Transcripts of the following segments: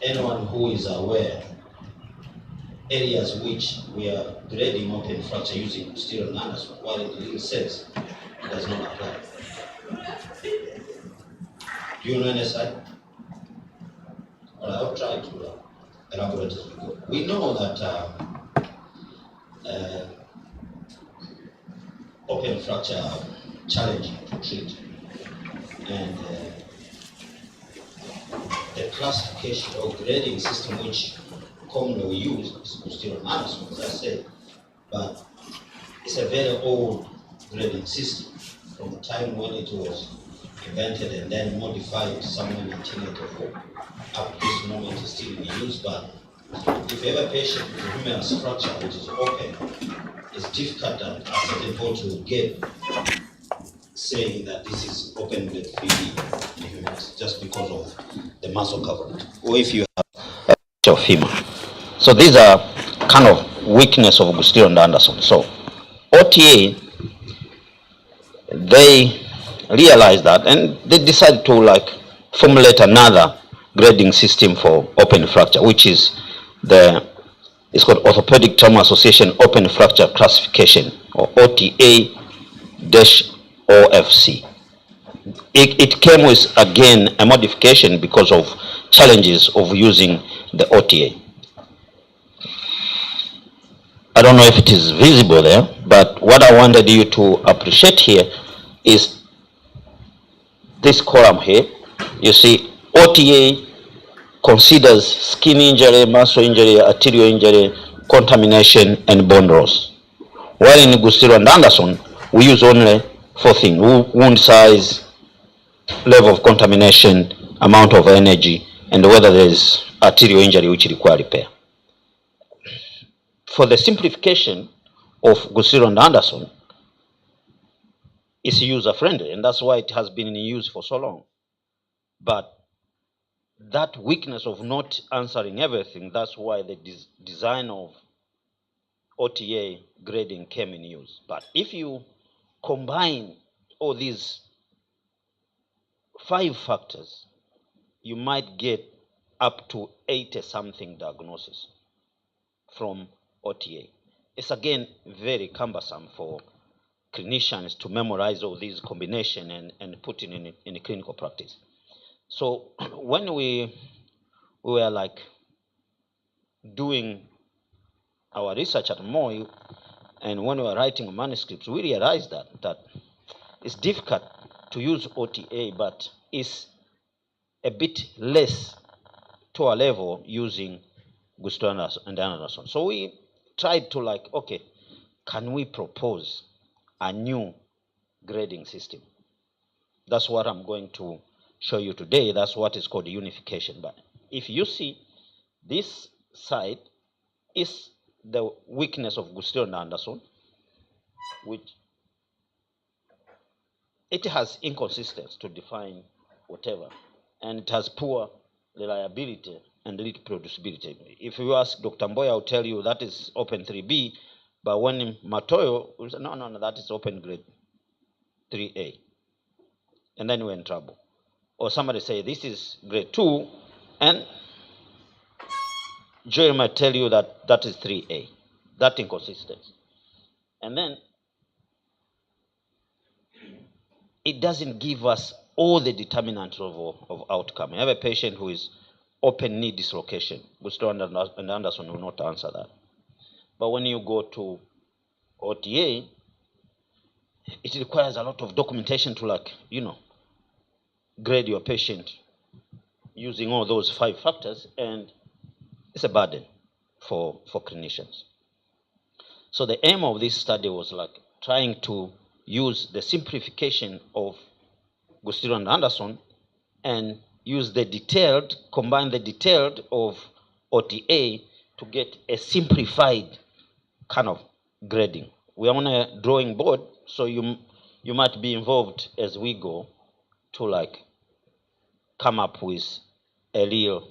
anyone who is aware, areas which we are grading open fracture using posterior and Anderson, while it really says it does not apply. Do you know any side? Well, I'll try to elaborate as we go. We know that open fracture are challenging to treat, and the classification or grading system which commonly we use is posterior and Anderson, as I said, but it's a very old grading system from the time when it was invented and then modified somewhere in 1984. Up to this moment is still in use, but if you have a patient with a humerus fracture which is open, it's difficult at a certain point to get saying that this is open grade 3D in the humerus just because of the muscle coverage. Or if you have a fracture of femur. So these are kind of weakness of Gustilo and Anderson. So OTA, they realized that and they decided to like formulate another grading system for open fracture, which is it's called Orthopedic Trauma Association Open Fracture Classification, or OTA-OFC. It came with, again, a modification because of challenges of using the OTA. I don't know if it is visible there, but what I wanted you to appreciate here is this column here. You see, OTA considers skin injury, muscle injury, arterial injury, contamination, and bone loss. While in Gustilo and Anderson, we use only 4 things: wound size, level of contamination, amount of energy, and whether there is arterial injury which require repair. For the simplification of Gustilo and Anderson, it's user-friendly, and that's why it has been in use for so long. But that weakness of not answering everything, that's why the design of OTA grading came in use. But if you combine all these 5 factors, you might get up to 80-something diagnosis from OTA. It's again very cumbersome for clinicians to memorize all these combinations and put it in a clinical practice. So when we were like doing our research at Moy, and when we were writing manuscripts, we realized that it's difficult to use OTA, but it's a bit less to a level using Gustilo and Anderson. So we tried to like, okay, can we propose a new grading system? That's what I'm going to show you today. That's what is called unification. But if you see, this side is the weakness of Gustilo and Anderson, which it has inconsistency to define whatever, and it has poor reliability and reproducibility. If you ask Dr. Mboya, I'll tell you that is open 3B, but when Matoyo will say, no, that is open grade 3A. And then we're in trouble. Or somebody say this is grade 2, and Joel might tell you that that is 3A. That inconsistency. And then it doesn't give us all the determinants of outcome. I have a patient who is open knee dislocation. Gustilo and Anderson will not answer that. But when you go to OTA, it requires a lot of documentation to grade your patient using all those 5 factors, and it's a burden for clinicians. So the aim of this study was like trying to use the simplification of Gustilo and Anderson and use combine the detailed of OTA to get a simplified kind of grading. We're on a drawing board, so you might be involved as we go to come up with a real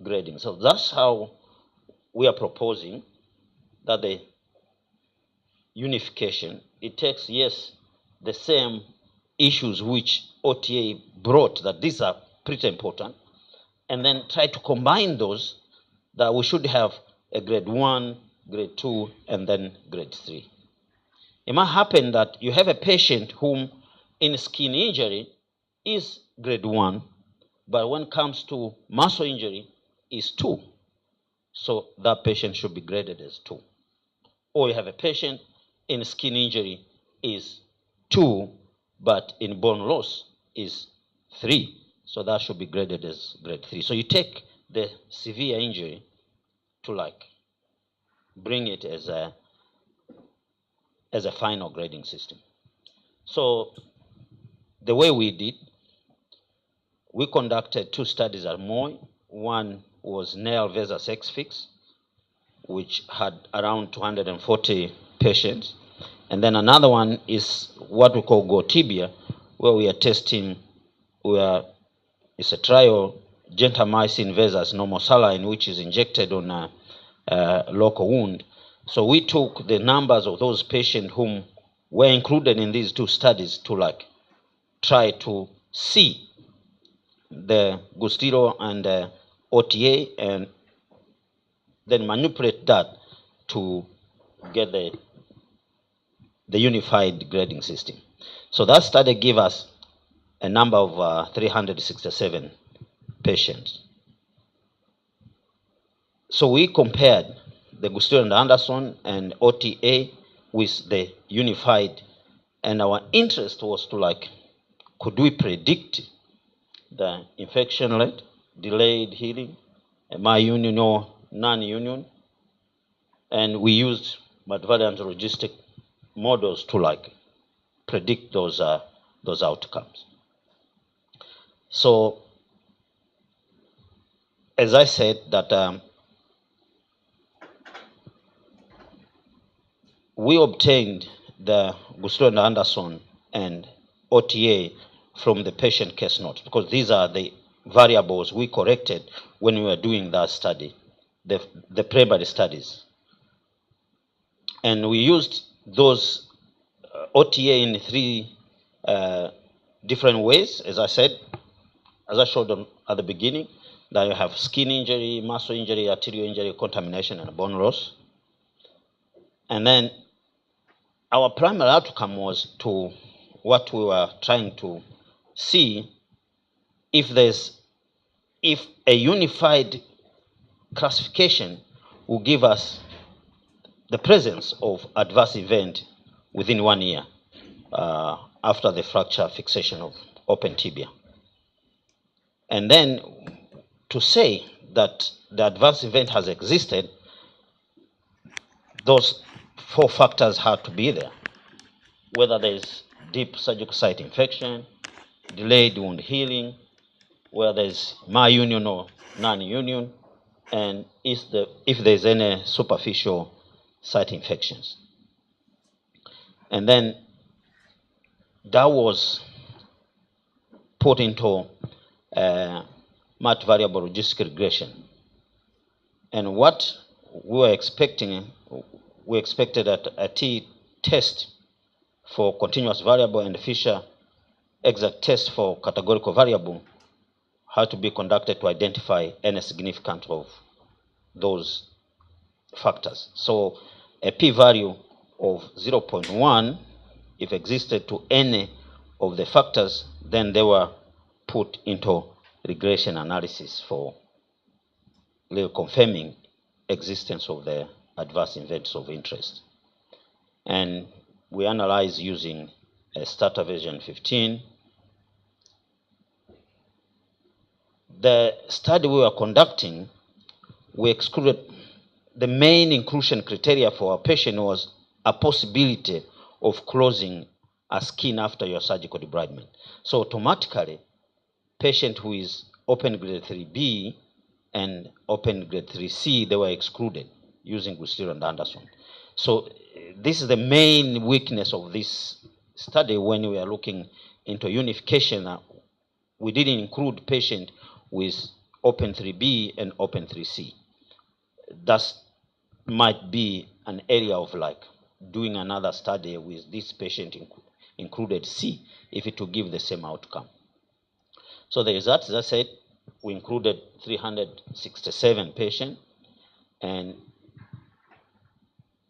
grading. So that's how we are proposing that the unification, it takes, yes, the same issues which OTA brought, that these are pretty important, and then try to combine those, that we should have a grade 1, grade 2, and then grade 3. It might happen that you have a patient whom in skin injury is grade 1, but when it comes to muscle injury is 2. So that patient should be graded as 2. Or you have a patient in skin injury is 2, but in bone loss is 3. So that should be graded as grade 3. So you take the severe injury to like bring it as a final grading system. So the way we did, we conducted 2 studies at Moy. One was nail versus X-Fix, which had around 240 patients. And then another one is what we call Go Tibia, where we are testing, it's a trial, gentamicin versus normal saline, which is injected on a local wound. So we took the numbers of those patients whom were included in these 2 studies to like try to see the Gustilo and OTA, and then manipulate that to get the unified grading system. So that study gave us a number of 367 patients. So we compared the Gustilo and Anderson and OTA with the unified, and our interest was to like, could we predict the infection rate, delayed healing, mi-union or non-union? And we used multivariate logistic models to like predict those outcomes. So as I said that we obtained the Gustilo and Anderson and OTA from the patient case notes, because these are the variables we corrected when we were doing that study, the primary studies. And we used those OTA in 3 different ways, as I said, as I showed them at the beginning, that you have skin injury, muscle injury, arterial injury, contamination, and bone loss. And then our primary outcome was to what we were trying to see, if a unified classification will give us the presence of adverse event within 1 year after the fracture fixation of open tibia. And then to say that the adverse event has existed, those 4 factors have to be there: whether there is deep surgical site infection, delayed wound healing, whether there is mi-union or non-union, and if there is any superficial site infections. And then that was put into multivariable logistic regression. And what we were expecting, we expected that a t-test for continuous variable and Fisher exact test for categorical variable had to be conducted to identify any significance of those factors. So a p-value of 0.1, if existed to any of the factors, then they were put into regression analysis for confirming existence of the adverse events of interest. And we analyze using a starter version 15. The study we were conducting, we excluded, the main inclusion criteria for our patient was a possibility of closing a skin after your surgical debridement. So automatically, patient who is open grade 3B and open grade 3C, they were excluded using Gustilo and Anderson. So this is the main weakness of this study when we are looking into unification. We didn't include patient with open 3B and open 3C. That might be an area of like doing another study with this patient included C, if it will give the same outcome. So the results, as I said, we included 367 patients, and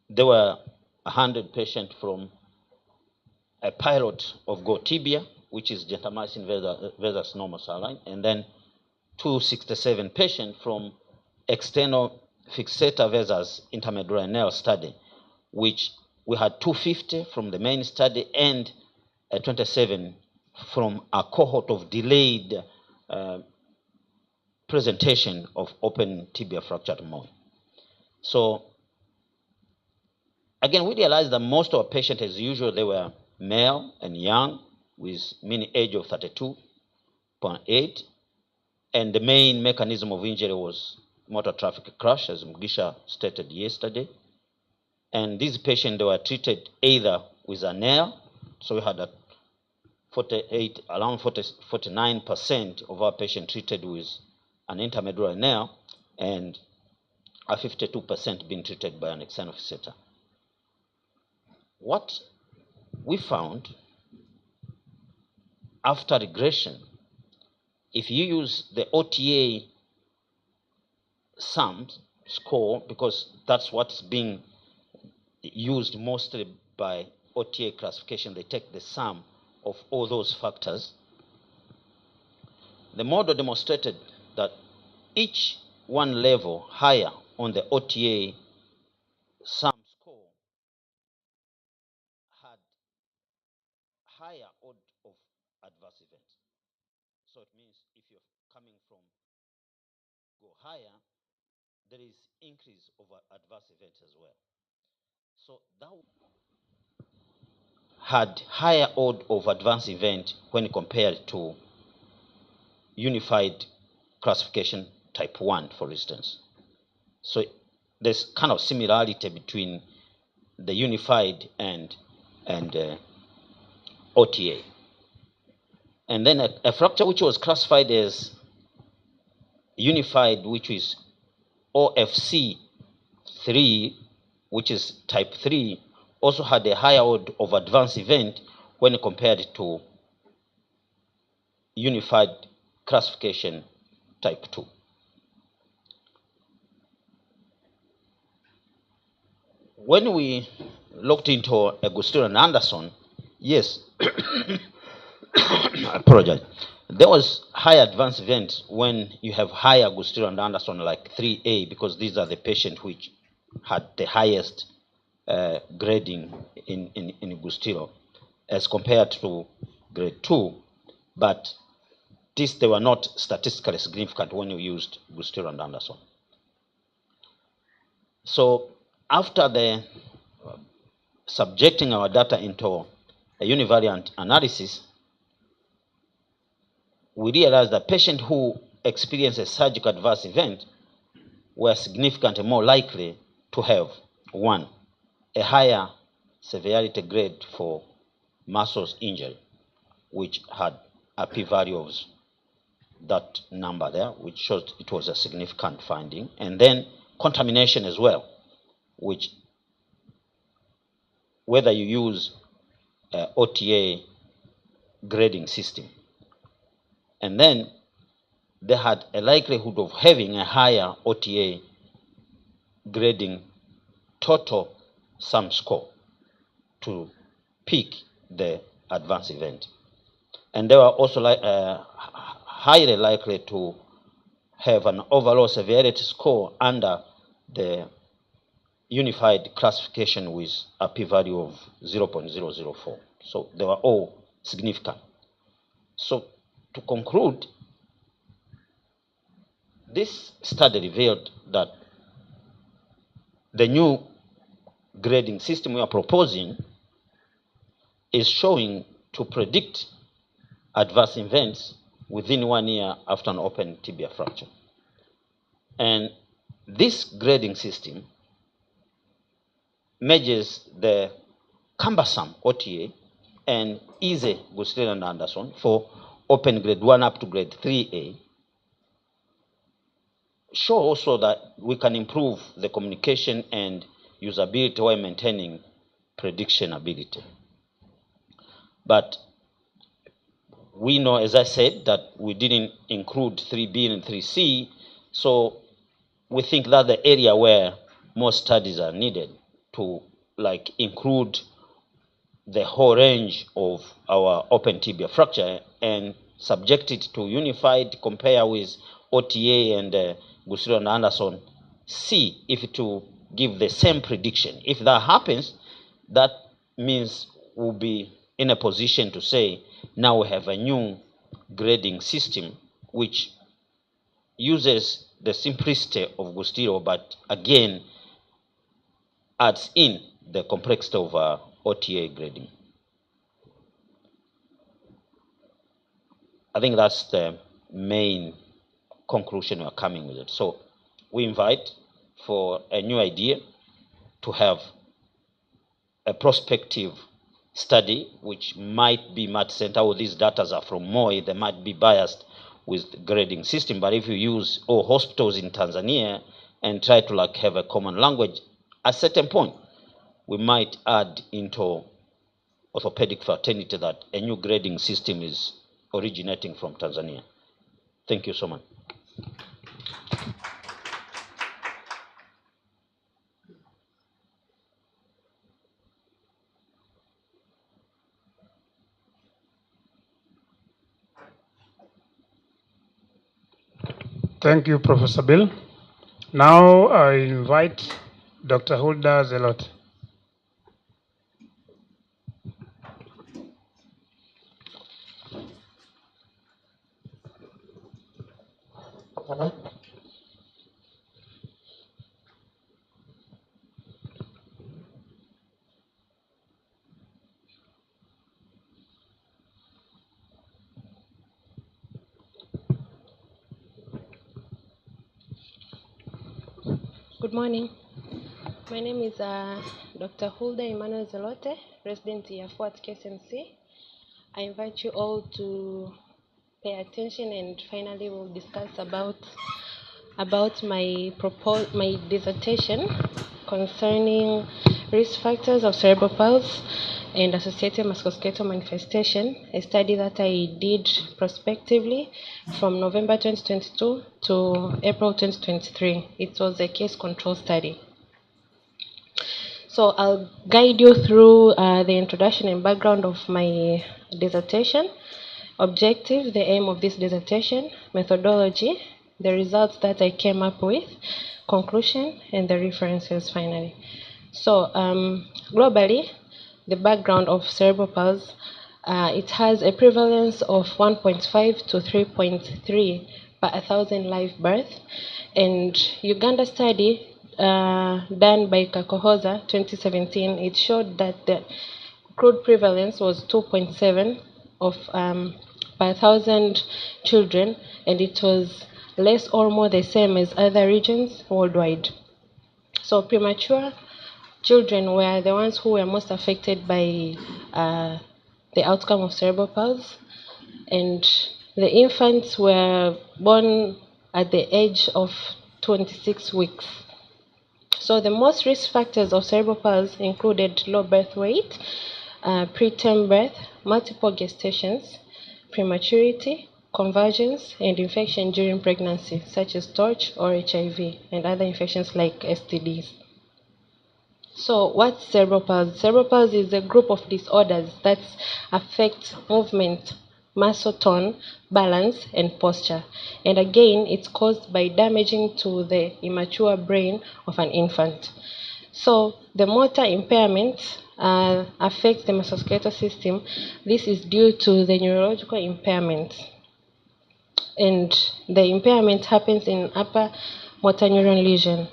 there were 100 patients from a pilot of Go tibia, which is gentamicin versus normal saline, and then 267 patients from external fixator versus intermedullary nail study, which we had 250 from the main study and 27 from a cohort of delayed presentation of open tibia fractured bone. So again, we realized that most of our patients, as usual, they were male and young with mean age of 32.8. And the main mechanism of injury was motor traffic crash, as Mugisha stated yesterday. And these patients, they were treated either with a nail. So we had around 49% of our patients treated with an intermedullary nail, and a 52% being treated by an external fixator. What we found after regression, if you use the OTA sum score, because that's what's being used mostly by OTA classification, they take the sum of all those factors. The model demonstrated that each one level higher on the OTA sum score had higher odds of adverse events. So it means if you're coming from go higher, there is increase of adverse events as well. So that had higher odds of adverse event when compared to unified classification type 1, for instance. So there's kind of similarity between the unified and OTA. And then a fracture which was classified as unified, which is OFC 3, which is type 3, also had a higher odds of adverse event when compared to unified classification type 2. When we looked into Agustino and Anderson, yes, I apologize. There was high advanced events when you have high Agustino and Anderson like 3A, because these are the patients which had the highest grading in Agustino as compared to grade 2, but they were not statistically significant when you used Agustino and Anderson. So after the subjecting our data into a univariate analysis, we realized that patients who experienced a surgical adverse event were significantly more likely to have, one, a higher severity grade for muscles injury, which had a p-value of that number there, which shows it was a significant finding, and then contamination as well, which whether you use OTA grading system. And then they had a likelihood of having a higher OTA grading total sum score to pick the adverse event. And they were also highly likely to have an overall severity score under the unified classification with a p-value of 0.004. So they were all significant. So to conclude, this study revealed that the new grading system we are proposing is showing to predict adverse events within 1 year after an open tibia fracture. And this grading system measures the cumbersome OTA and easy Agustino and Anderson for open grade 1 up to grade 3A, show also that we can improve the communication and usability while maintaining prediction ability. But we know, as I said, that we didn't include 3B and 3C, so we think that the area where more studies are needed to like include the whole range of our open tibia fracture and subject it to unified, compare with OTA and Gusiro and Anderson, see if it will give the same prediction. If that happens, that means we'll be in a position to say now we have a new grading system which uses the simplicity of Gustilo, but again adds in the complexity of OTA grading. I think that's the main conclusion we're coming with it. So we invite for a new idea to have a prospective study which might be much center. All these data are from MOI, they might be biased with the grading system, but if you use all hospitals in Tanzania and try to like have a common language, at a certain point we might add into orthopedic fraternity that a new grading system is originating from Tanzania. Thank you so much. Thank you, Professor Bill. Now I invite Dr. Hulda Zelot. Good morning. My name is Dr. Hulda Emmanuel Zelote, resident year 4 at KSMC. I invite you all to pay attention, and finally we'll discuss about my dissertation concerning risk factors of cerebral palsy and associated musculoskeletal manifestation, a study that I did prospectively from November 2022 to April 2023. It was a case control study. So I'll guide you through the introduction and background of my dissertation, objective, the aim of this dissertation, methodology, the results that I came up with, conclusion, and the references finally. So globally, the background of cerebral palsy, it has a prevalence of 1.5 to 3.3 per 1,000 live births, and Uganda study done by Kakohoza 2017, it showed that the crude prevalence was 2.7 of per 1,000 children, and it was less or more the same as other regions worldwide. So premature children were the ones who were most affected by the outcome of cerebral palsy, and the infants were born at the age of 26 weeks. So the most risk factors of cerebral palsy included low birth weight, preterm birth, multiple gestations, prematurity, conversions, and infection during pregnancy, such as TORCH or HIV, and other infections like STDs. So what's cerebral palsy? Cerebral palsy is a group of disorders that affect movement, muscle tone, balance, and posture. And again, it's caused by damaging to the immature brain of an infant. So the motor impairment affects the musculoskeletal system. This is due to the neurological impairment. And the impairment happens in upper motor neuron lesion.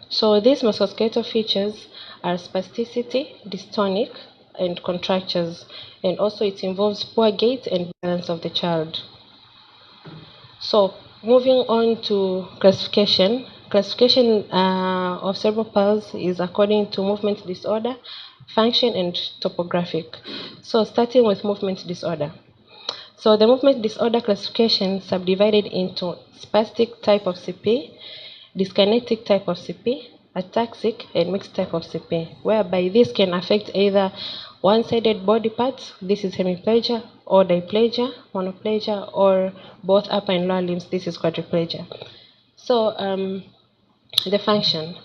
So these musculoskeletal features are spasticity, dystonic, and contractures, and also it involves poor gait and balance of the child. So moving on to classification. Classification of cerebral palsy is according to movement disorder, function, and topographic. So starting with movement disorder. So the movement disorder classification subdivided into spastic type of CP, dyskinetic type of CP, ataxic, and mixed type of CP, whereby this can affect either one-sided body parts, this is hemiplegia, or diplegia, monoplegia, or both upper and lower limbs, this is quadriplegia. So the function.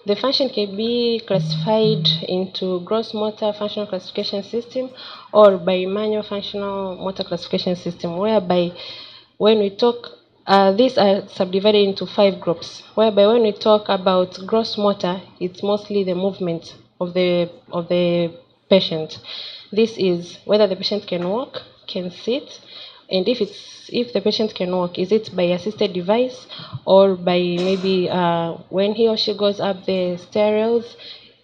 The function can be classified into gross motor functional classification system or bimanual functional motor classification system, whereby when we talk, these are subdivided into 5 groups, whereby when we talk about gross motor, it's mostly the movement of the patient. This is whether the patient can walk, can sit, and if the patient can walk, is it by assisted device or by maybe when he or she goes up the stairs,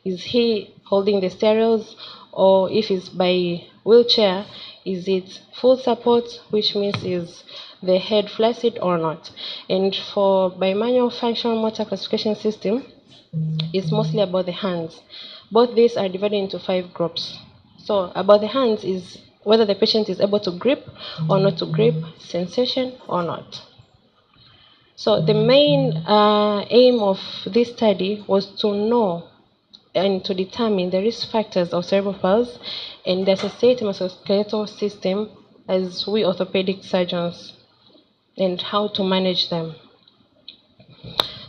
is he holding the stairs, or if it's by wheelchair, is it full support, which means is the head flaccid or not. And for bimanual functional motor classification system, it's mostly about the hands. Both these are divided into 5 groups. So about the hands is whether the patient is able to grip or not to grip, sensation or not. So the main aim of this study was to know and to determine the risk factors of cerebral palsy and the associated musculoskeletal system as we orthopedic surgeons, and how to manage them.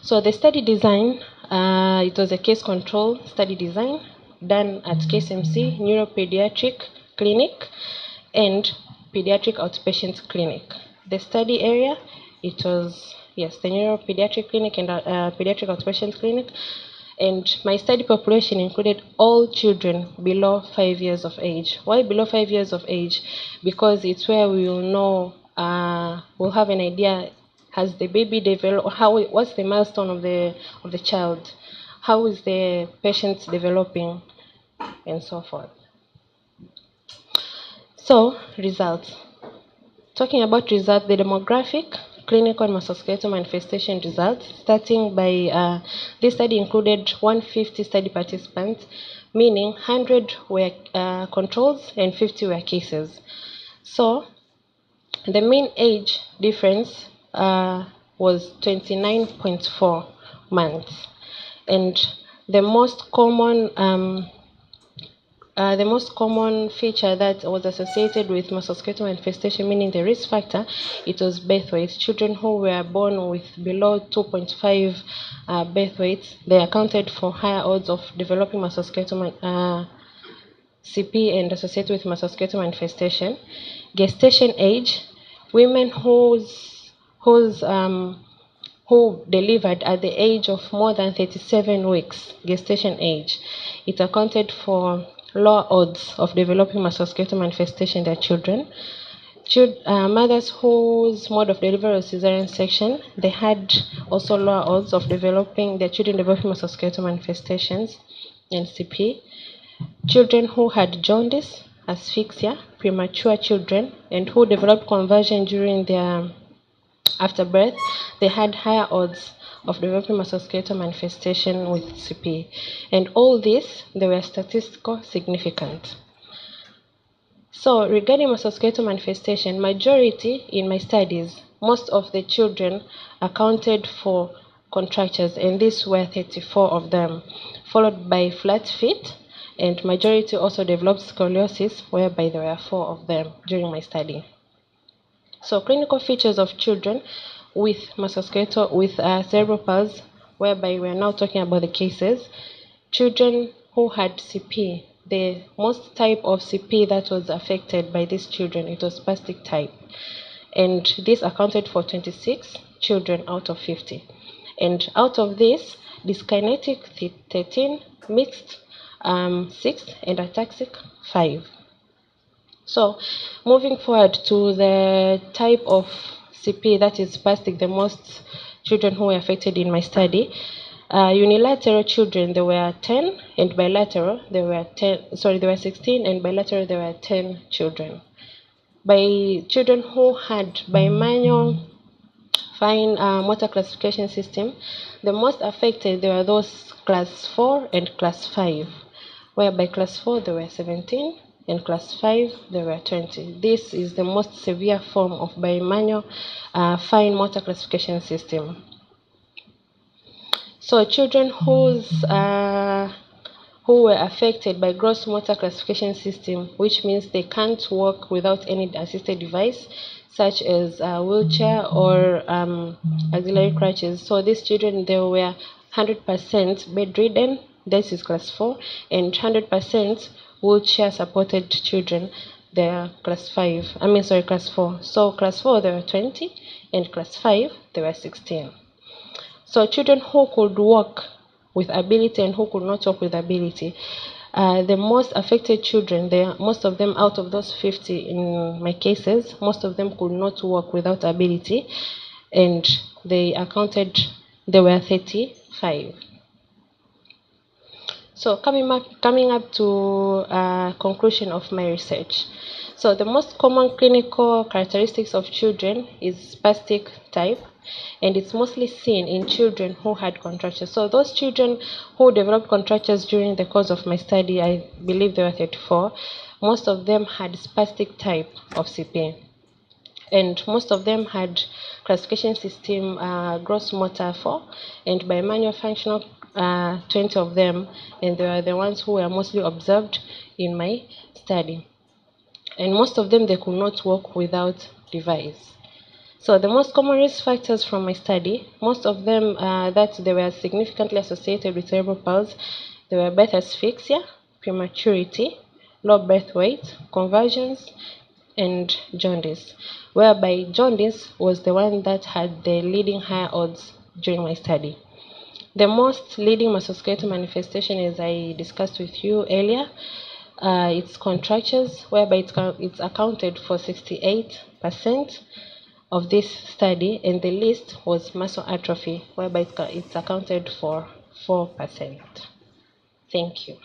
So the study design, it was a case control study design done at KSMC Neuropediatric Clinic and Pediatric Outpatient Clinic. The study area, it was, yes, the Neuropediatric Clinic and Pediatric Outpatient Clinic. And my study population included all children below 5 years of age. Why below 5 years of age? Because it's where we will know, we'll have an idea, has the baby developed, what's the milestone of the child, how is the patient developing, and so forth. So results. Talking about results, the demographic, clinical and musculoskeletal manifestation results, starting by this study included 150 study participants, meaning 100 were controls and 50 were cases. So the mean age difference was 29.4 months, and the most common feature that was associated with musculoskeletal manifestation, meaning the risk factor, it was birth weight. Children who were born with below 2.5 birth weights, they accounted for higher odds of developing musculoskeletal CP and associated with musculoskeletal manifestation. Gestation age, women who delivered at the age of more than 37 weeks, gestation age, it accounted for lower odds of developing musculoskeletal manifestation in their children. Mothers whose mode of delivery was cesarean section, they had also lower odds of their children developing musculoskeletal manifestations and CP. Children who had jaundice, asphyxia, premature children, and who developed conversion during their after birth, they had higher odds of developing musculoskeletal manifestation with CP. And all this, they were statistically significant. So regarding musculoskeletal manifestation, majority in my studies, most of the children accounted for contractures, and these were 34 of them, followed by flat feet, and majority also developed scoliosis, whereby there were 4 of them during my study. So clinical features of children with musculoskeletal, with cerebral palsy, whereby we are now talking about the cases. Children who had CP, the most type of CP that was affected by these children, it was spastic type. And this accounted for 26 children out of 50. And out of this, dyskinetic 13, mixed 6, and ataxic 5. So moving forward to the type of CP that is spastic, the most children who were affected in my study, unilateral children, there were 10, and bilateral, there were 16, and bilateral, there were 10 children. By children who had bimanual fine motor classification system, the most affected, there were those class 4 and class 5, whereby class 4, there were 17, and class 5, there were 20. This is the most severe form of bimanual fine motor classification system. So children who who were affected by gross motor classification system, which means they can't walk without any assisted device, such as a wheelchair or auxiliary crutches. So these children, they were 100% bedridden, this is class 4, and 100% wheelchair supported children, they are class 4. So class 4, there were 20, and class 5, there were 16. So children who could walk with ability and who could not walk with ability, the most affected children, most of them out of those 50 in my cases, most of them could not walk without ability, and they were 35. So coming up to conclusion of my research. So the most common clinical characteristics of children is spastic type, and it's mostly seen in children who had contractures. So those children who developed contractures during the course of my study, I believe there were 34, most of them had spastic type of CP. And most of them had classification system gross motor 4, and by manual functional 20 of them, and they were the ones who were mostly observed in my study. And most of them, they could not walk without device. So the most common risk factors from my study, most of them that they were significantly associated with cerebral palsy, they were birth asphyxia, prematurity, low birth weight, convulsions, and jaundice, whereby jaundice was the one that had the leading higher odds during my study. The most leading musculoskeletal manifestation, as I discussed with you earlier, it's contractures, whereby it's accounted for 68% of this study, and the least was muscle atrophy, whereby it's accounted for 4%. Thank you.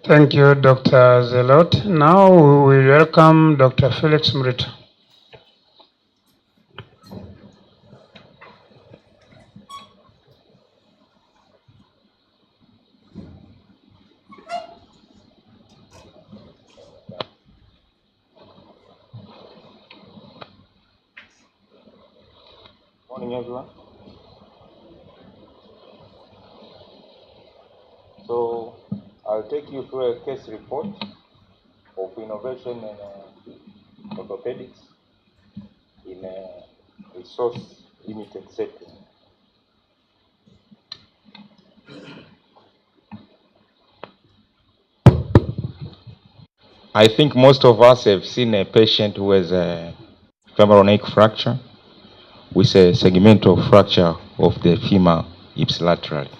Thank you, Dr. Zelot. Now we welcome Dr. Felix Mrito. Morning, everyone. So I'll take you through a case report of innovation in orthopedics in a resource limited setting. I think most of us have seen a patient who has a femoral neck fracture with a segmental fracture of the femur ipsilaterally.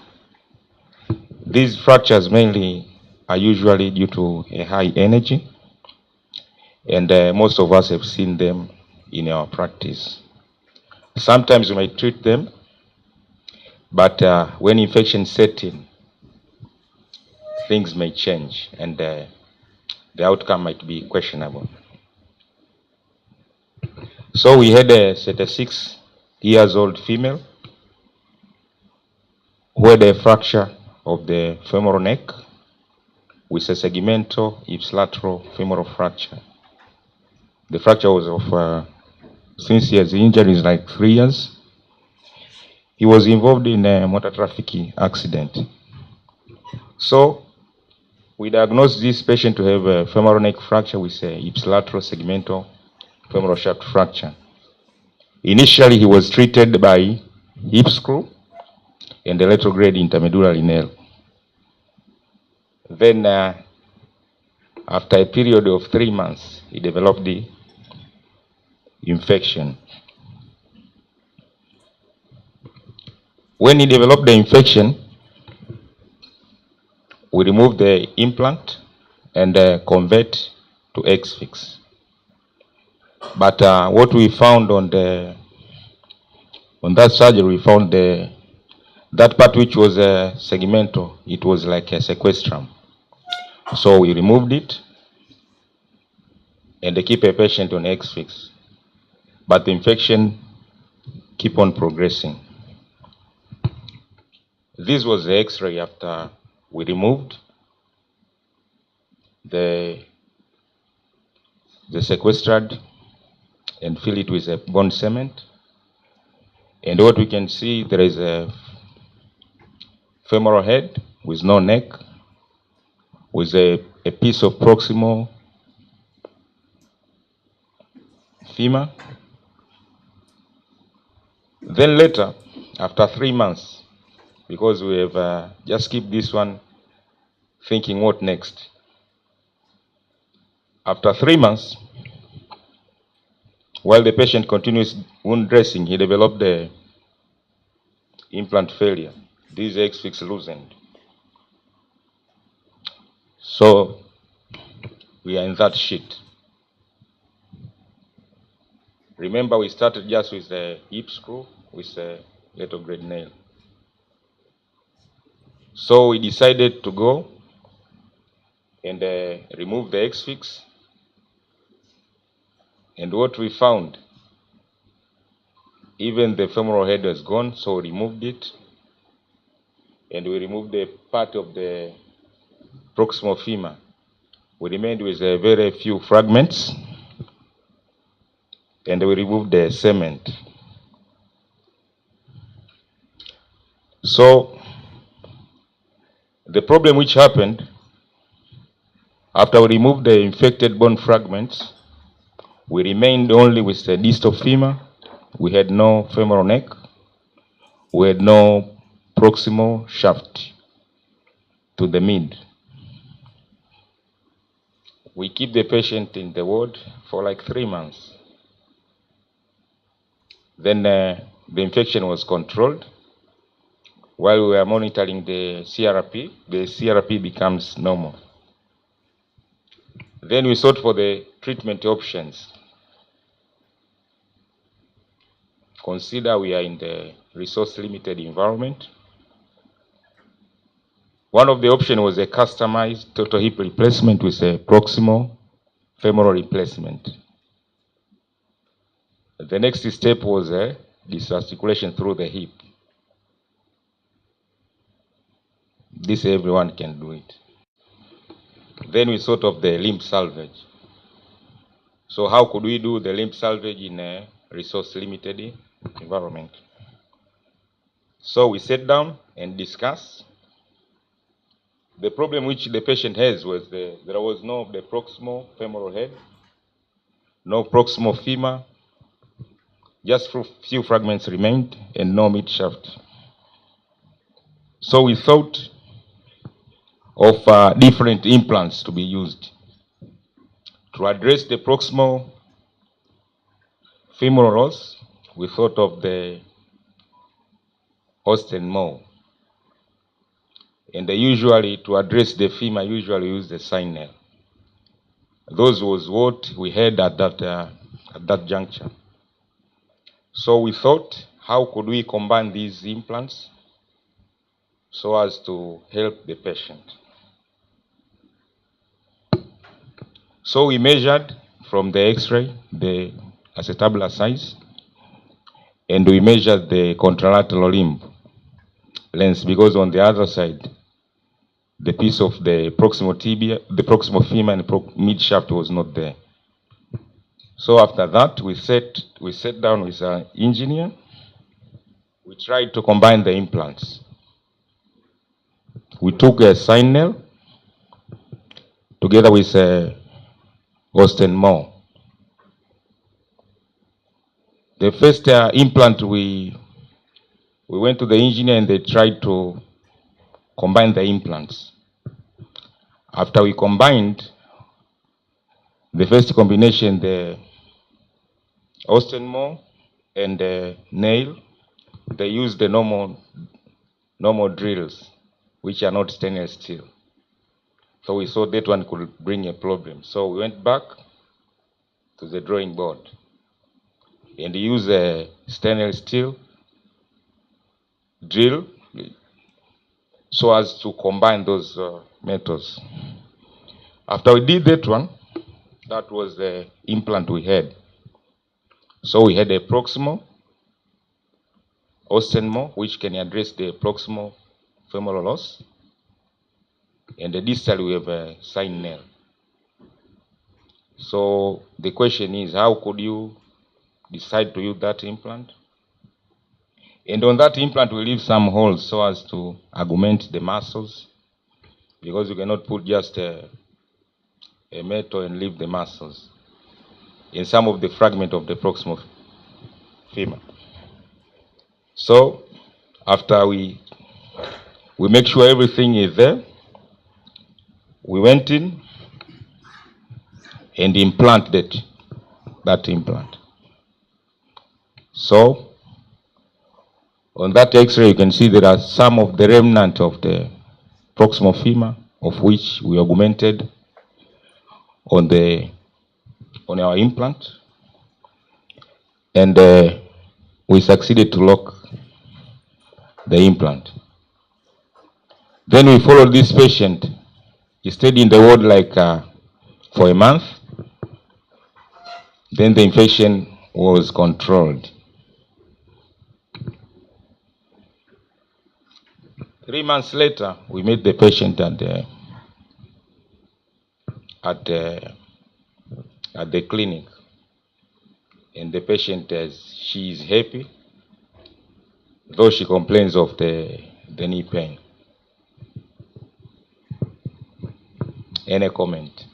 These fractures mainly are usually due to a high energy, and most of us have seen them in our practice. Sometimes we might treat them, but when infection sets in, things may change, and the outcome might be questionable. So we had a 36-year-old female who had a fracture of the femoral neck with a segmental ipsilateral femoral fracture. The fracture was of, since he has injuries like 3 years, he was involved in a motor traffic accident. So we diagnosed this patient to have a femoral neck fracture with a ipsilateral segmental femoral shaft fracture. Initially, he was treated by hip screw and a retrograde intermedullary nail. Then, after a period of 3 months, he developed the infection. When he developed the infection, we removed the implant and convert to X-fix. But what we found on that surgery, we found that part which was segmental, it was like a sequestrum. So we removed it and they keep a patient on X-fix. But the infection keep on progressing. This was the X-ray after we removed the sequestered and fill it with a bone cement. And what we can see, there is a femoral head with no neck, with a piece of proximal femur. Then later, after 3 months, because we have just keep this one thinking what next. After 3 months, while the patient continues wound dressing, he developed the implant failure. This X-fix loosened. So we are in that sheet. Remember, we started just with a hip screw with a little grade nail. So we decided to go and remove the X-fix. And what we found, even the femoral head was gone, so we removed it. And we removed the part of the proximal femur. We remained with very few fragments. And we removed the cement. So the problem which happened, after we removed the infected bone fragments, we remained only with the distal femur. We had no femoral neck. We had no proximal shaft to the mid. We keep the patient in the ward for like 3 months. Then the infection was controlled. While we were monitoring the CRP becomes normal. Then we sought for the treatment options. Consider we are in the resource-limited environment. One of the options was a customized total hip replacement with a proximal femoral replacement. The next step was disarticulation through the hip. This everyone can do it. Then we thought of the limb salvage. So how could we do the limb salvage in a resource-limited environment? So we sat down and discussed. The problem which the patient has was there was no of the proximal femoral head, no proximal femur, just few fragments remained and no mid shaft. So we thought of different implants to be used to address the proximal femoral loss. We thought of the Austin Moore. And they usually, to address the femur, usually use the sign nail. Those was what we had at that juncture. So we thought, how could we combine these implants so as to help the patient? So we measured from the X-ray the acetabular size, and we measured the contralateral limb length, because on the other side, the piece of the proximal tibia, the proximal femur and mid shaft was not there. So after that, we sat down with our engineer. We tried to combine the implants. We took a sign nail together with a Austin Moore. The first implant, we went to the engineer and they tried to combine the implants. After we combined the first combination, the Austin Moore and the nail, they used the normal drills, which are not stainless steel. So we saw that one could bring a problem. So we went back to the drawing board and used a stainless steel drill so as to combine those metals. After we did that one, that was the implant we had. So we had a proximal Austin Moore, which can address the proximal femoral loss, and the distal we have a sign nail. So the question is, how could you decide to use that implant? And on that implant, we leave some holes so as to augment the muscles, because you cannot put just a metal and leave the muscles in some of the fragment of the proximal femur. So after we make sure everything is there, we went in and implanted that implant. So on that X-ray, you can see there are some of the remnant of the proximal femur, of which we augmented on our implant, and we succeeded to lock the implant. Then we followed this patient. He stayed in the ward like for a month. Then the infection was controlled. 3 months later, we met the patient at the clinic, and the patient, she is happy, though she complains of the knee pain. Any comment?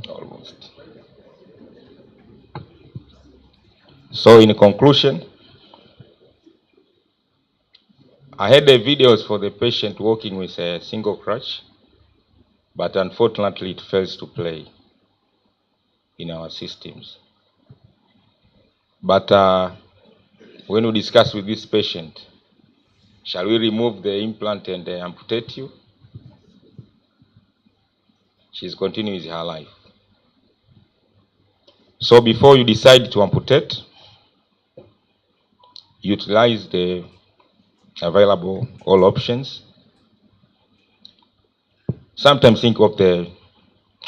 Almost. So in conclusion, I had the videos for the patient walking with a single crutch, but unfortunately it fails to play in our systems. But when we discuss with this patient, shall we remove the implant and amputate you? She's continuing with her life. So before you decide to amputate, utilize the available all options. Sometimes think of the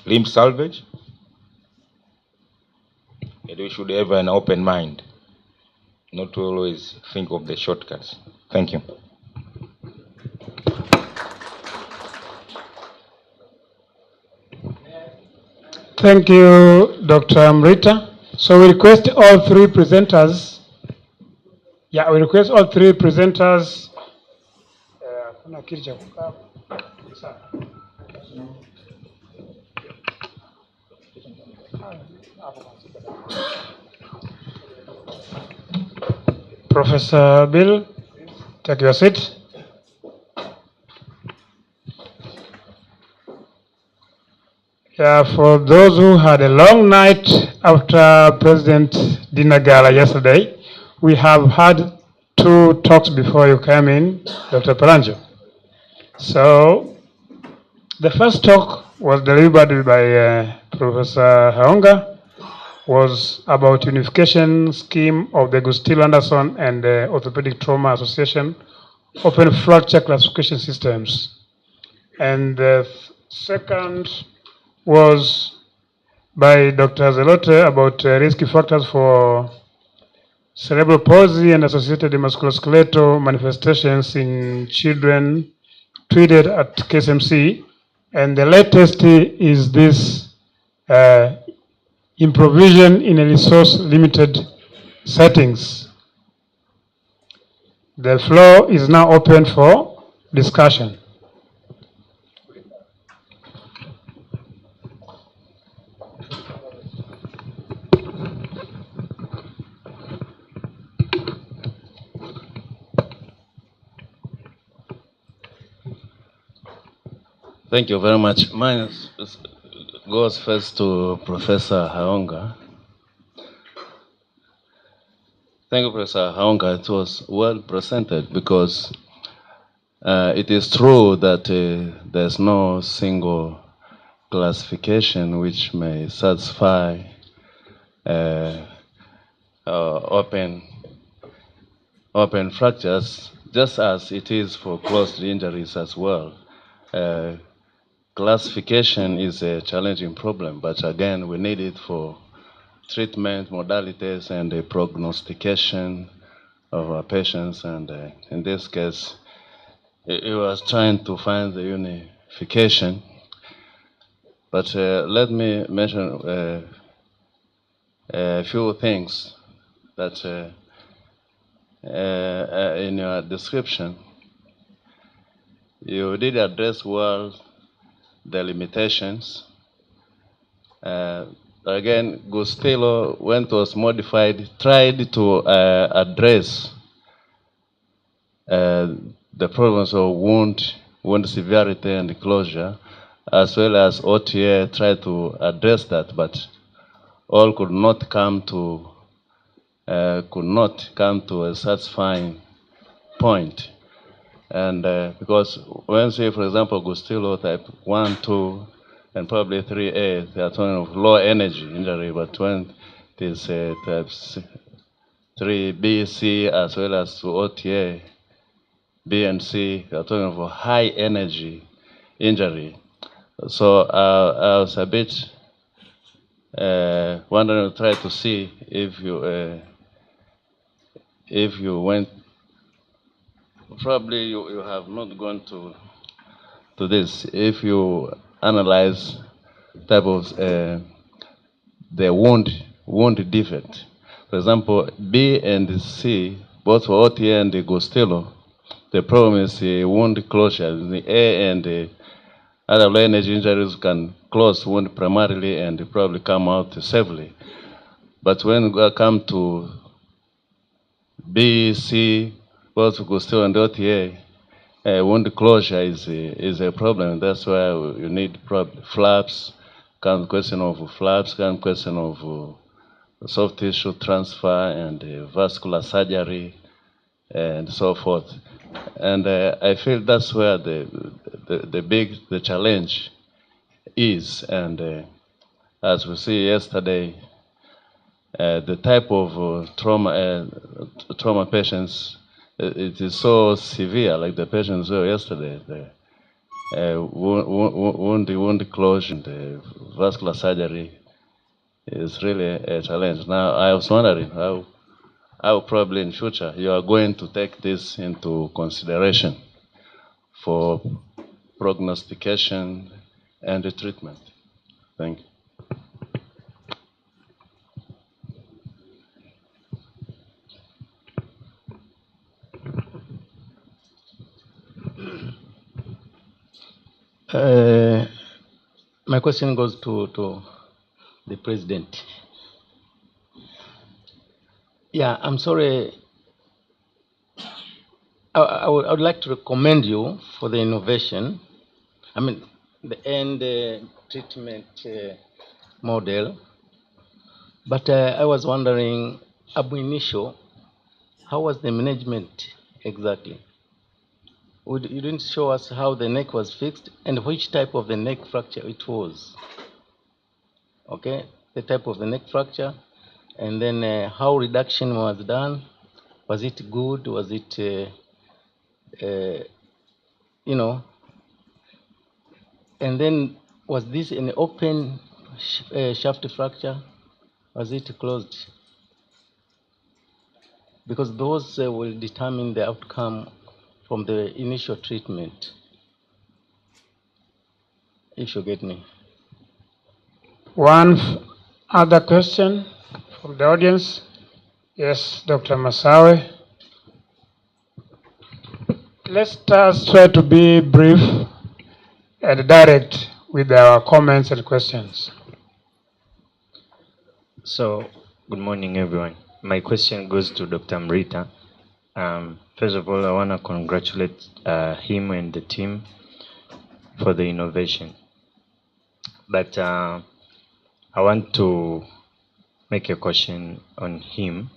limb salvage, and we should have an open mind, not to always think of the shortcuts. Thank you. Thank you, Dr. Amrita. So we request all three presenters. Yeah, we request all three presenters. Professor Bill, take your seat. Yeah, for those who had a long night after President dinner gala yesterday, we have had 2 talks before you came in, Dr. Paranjo. So the first talk was delivered by Professor Haonga, was about unification scheme of the Gustil Anderson and the Orthopedic Trauma Association open fracture classification systems. And the second was by Dr. Zelote about risk factors for cerebral palsy and associated musculoskeletal manifestations in children treated at KSMC. And the latest is this improvision in a resource-limited settings. The floor is now open for discussion. Thank you very much. Mine goes first to Professor Haonga. Thank you, Professor Haonga. It was well presented because it is true that there's no single classification which may satisfy open fractures, just as it is for closed injuries as well. classification is a challenging problem, but again, we need it for treatment modalities and the prognostication of our patients. And in this case, it was trying to find the unification. But let me mention a few things that in your description, you did address well the limitations. Again, Gustilo, when it was modified, tried to address the problems of wound severity and closure, as well as OTA tried to address that, but all could not come to a satisfying point. And because when, say, for example, Gustilo type 1, 2, and probably 3A, they are talking of low energy injury, but when it is type 3B, C, as well as to OTA, B and C, they are talking of a high energy injury. So I was a bit wondering, try to see if you went, probably you have not gone to this, if you analyze type of the wound defect. For example, B and C, both for OTA and the Gustilo, the problem is the wound closure. The A and the other low energy injuries can close wound primarily and probably come out safely. But when we come to B, C, both Gustilo and OTA, wound closure is a problem. That's why you need flaps. Come question of flaps, come question of soft tissue transfer and vascular surgery and so forth. And I feel that's where the challenge is. And as we see yesterday, the type of trauma patients, it is so severe, like the patients were yesterday. The wound closure, the vascular surgery is really a challenge. Now, I was wondering how probably in future you are going to take this into consideration for prognostication and the treatment. Thank you. My question goes to the president. Yeah, I'm sorry. I would like to commend you for the innovation. I mean, the end treatment model. But I was wondering, ab initio, how was the management exactly? You didn't show us how the neck was fixed and which type of the neck fracture it was. Okay, the type of the neck fracture, and then how reduction was done. Was it good? Was it, and then was this an open shaft fracture? Was it closed? Because those will determine the outcome from the initial treatment, if you get me. One other question from the audience. Yes, Dr. Masawe. Let's try to be brief and direct with our comments and questions. So, good morning, everyone. My question goes to Dr. Mrita. First of all, I want to congratulate him and the team for the innovation. But I want to make a question on him.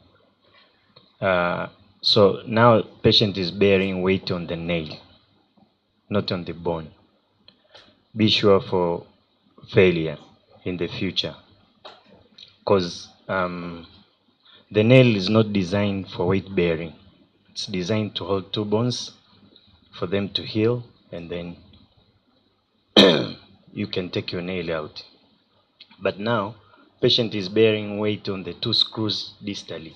So now patient is bearing weight on the nail, not on the bone. Be sure for failure in the future, because the nail is not designed for weight bearing. It's designed to hold two bones, for them to heal, and then you can take your nail out. But now, patient is bearing weight on the 2 screws distally,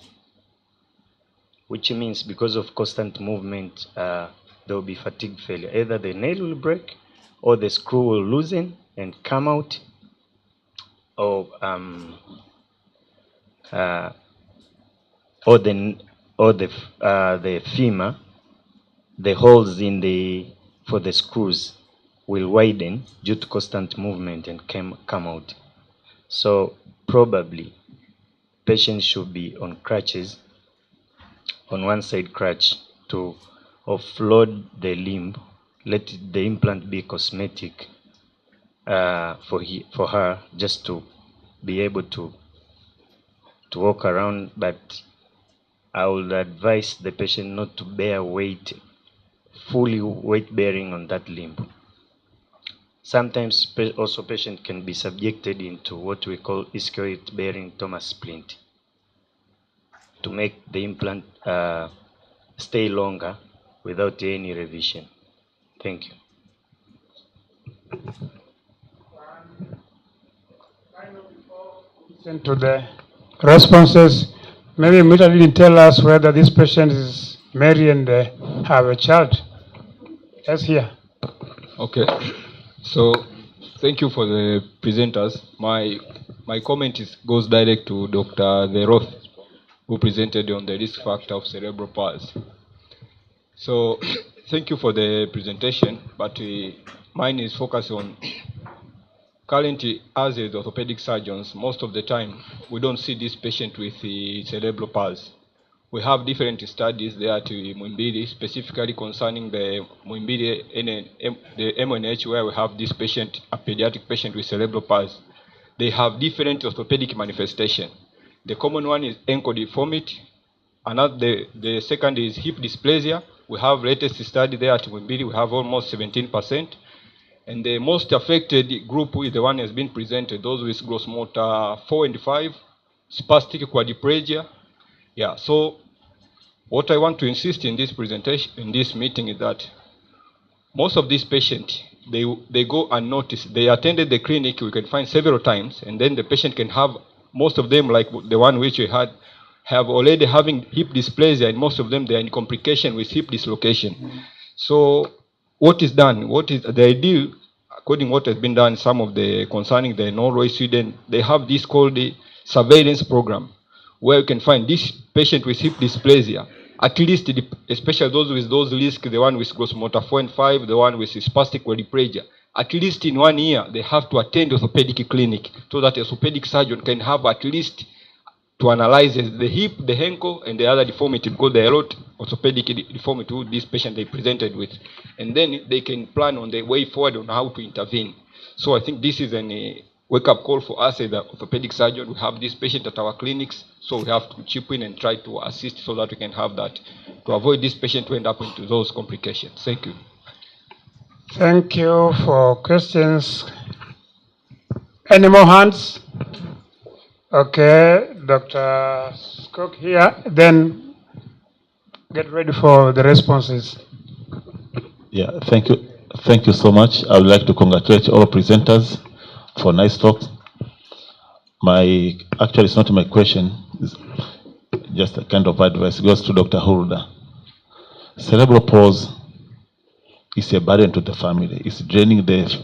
which means because of constant movement, there will be fatigue failure. Either the nail will break, or the screw will loosen and come out, or the femur, the holes in for the screws will widen due to constant movement and come out. So probably patient should be on crutches, on one side crutch, to offload the limb. Let the implant be cosmetic for her, just to be able to walk around. But I would advise the patient not to bear weight, fully weight bearing on that limb. Sometimes also patient can be subjected into what we call ischioid bearing Thomas splint, to make the implant stay longer without any revision. Thank you. Listen to the responses. Maybe Mita didn't tell us whether this patient is married and have a child. Let's hear. Okay, so thank you for the presenters. My comment goes direct to Dr. Veroth, who presented on the risk factor of cerebral palsy. So thank you for the presentation, but mine is focused on currently, as the orthopedic surgeons, most of the time we don't see this patient with cerebral palsy. We have different studies there at Muimbili, specifically concerning the Muimbili, the MNH, where we have this patient, a pediatric patient with cerebral palsy. They have different orthopedic manifestation. The common one is ankle deformity. Another, the second is hip dysplasia. We have latest study there at Muimbili. We have almost 17%. And the most affected group is the one has been presented, those with gross motor 4 and 5, spastic quadriplegia. Yeah, so what I want to insist in this presentation, in this meeting, is that most of these patients, they go unnoticed. They attended the clinic, we can find several times, and then the patient can have, most of them, like the one which we had, have already having hip dysplasia, and most of them, they are in complication with hip dislocation. So what is done? What is the ideal, according to what has been done, some of the, concerning the Norway, Sweden, they have this called the surveillance program, where you can find this patient with hip dysplasia, at least, especially those with those risks, the one with gross motor 4 and 5, the one with spastic quadriplegia, at least in 1 year, they have to attend orthopedic clinic, so that a orthopedic surgeon can have at least to analyze the hip, the ankle, and the other deformity, because there are a lot of orthopedic deformity with this patient they presented with. And then they can plan on the way forward on how to intervene. So I think this is a wake-up call for us as an orthopedic surgeon. We have this patient at our clinics, so we have to chip in and try to assist so that we can have that, to avoid this patient to end up into those complications. Thank you. Thank you for questions. Any more hands? Okay, Dr. Skok here. Then get ready for the responses. Yeah, thank you. Thank you so much. I would like to congratulate all presenters for nice talks. Actually, it's not my question. It's just a kind of advice. It goes to Dr. Hulda. Cerebral palsy is a burden to the family. It's draining the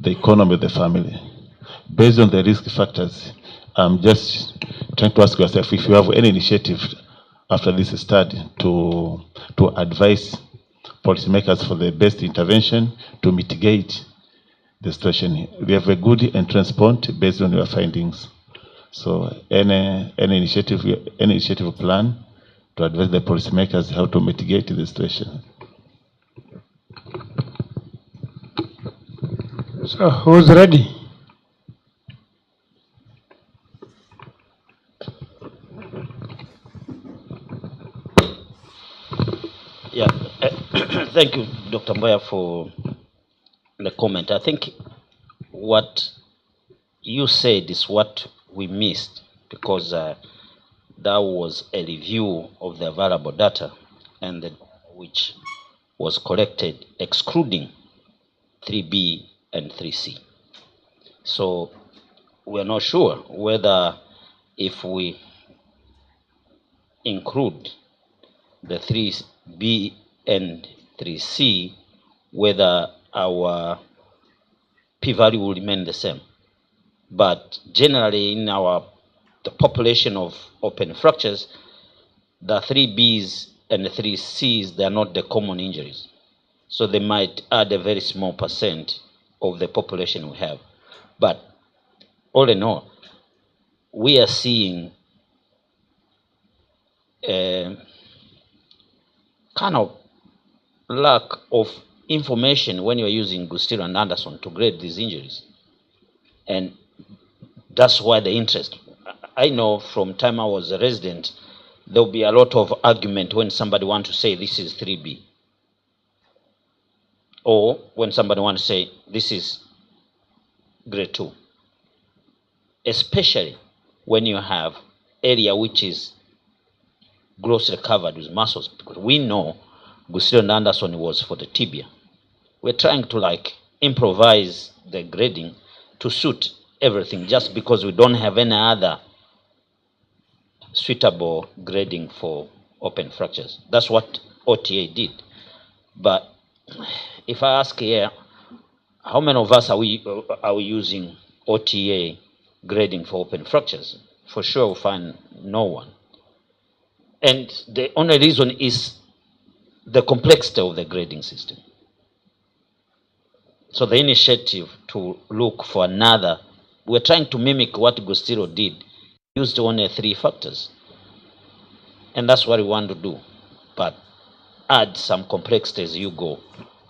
economy of the family. Based on the risk factors, I'm just trying to ask yourself if you have any initiative after this study to advise policymakers for the best intervention to mitigate the situation. We have a good entrance point based on your findings. So any initiative plan to advise the policymakers how to mitigate the situation. So who's ready? Yeah, thank you, Dr. Mboya, for the comment. I think what you said is what we missed, because that was a review of the available data, and which was collected excluding 3B and 3C. So we're not sure whether if we include the 3B and 3C, whether our p-value will remain the same. But generally in the population of open fractures, the 3Bs and the 3Cs, they are not the common injuries. So they might add a very small percent of the population we have. But all in all, we are seeing a kind of lack of information when you're using Gustilo and Anderson to grade these injuries. And that's why the interest. I know from time I was a resident, there'll be a lot of argument when somebody wants to say this is 3B. Or when somebody wants to say this is grade 2. Especially when you have area which is grossly covered with muscles, because we know Gustilo and Anderson was for the tibia. We're trying to improvise the grading to suit everything just because we don't have any other suitable grading for open fractures. That's what OTA did. But if I ask here, how many of us are we using OTA grading for open fractures? For sure we'll find no one. And the only reason is the complexity of the grading system. So the initiative to look for another, we're trying to mimic what Gustilo did, used only 3 factors. And that's what we want to do. But add some complexity as you go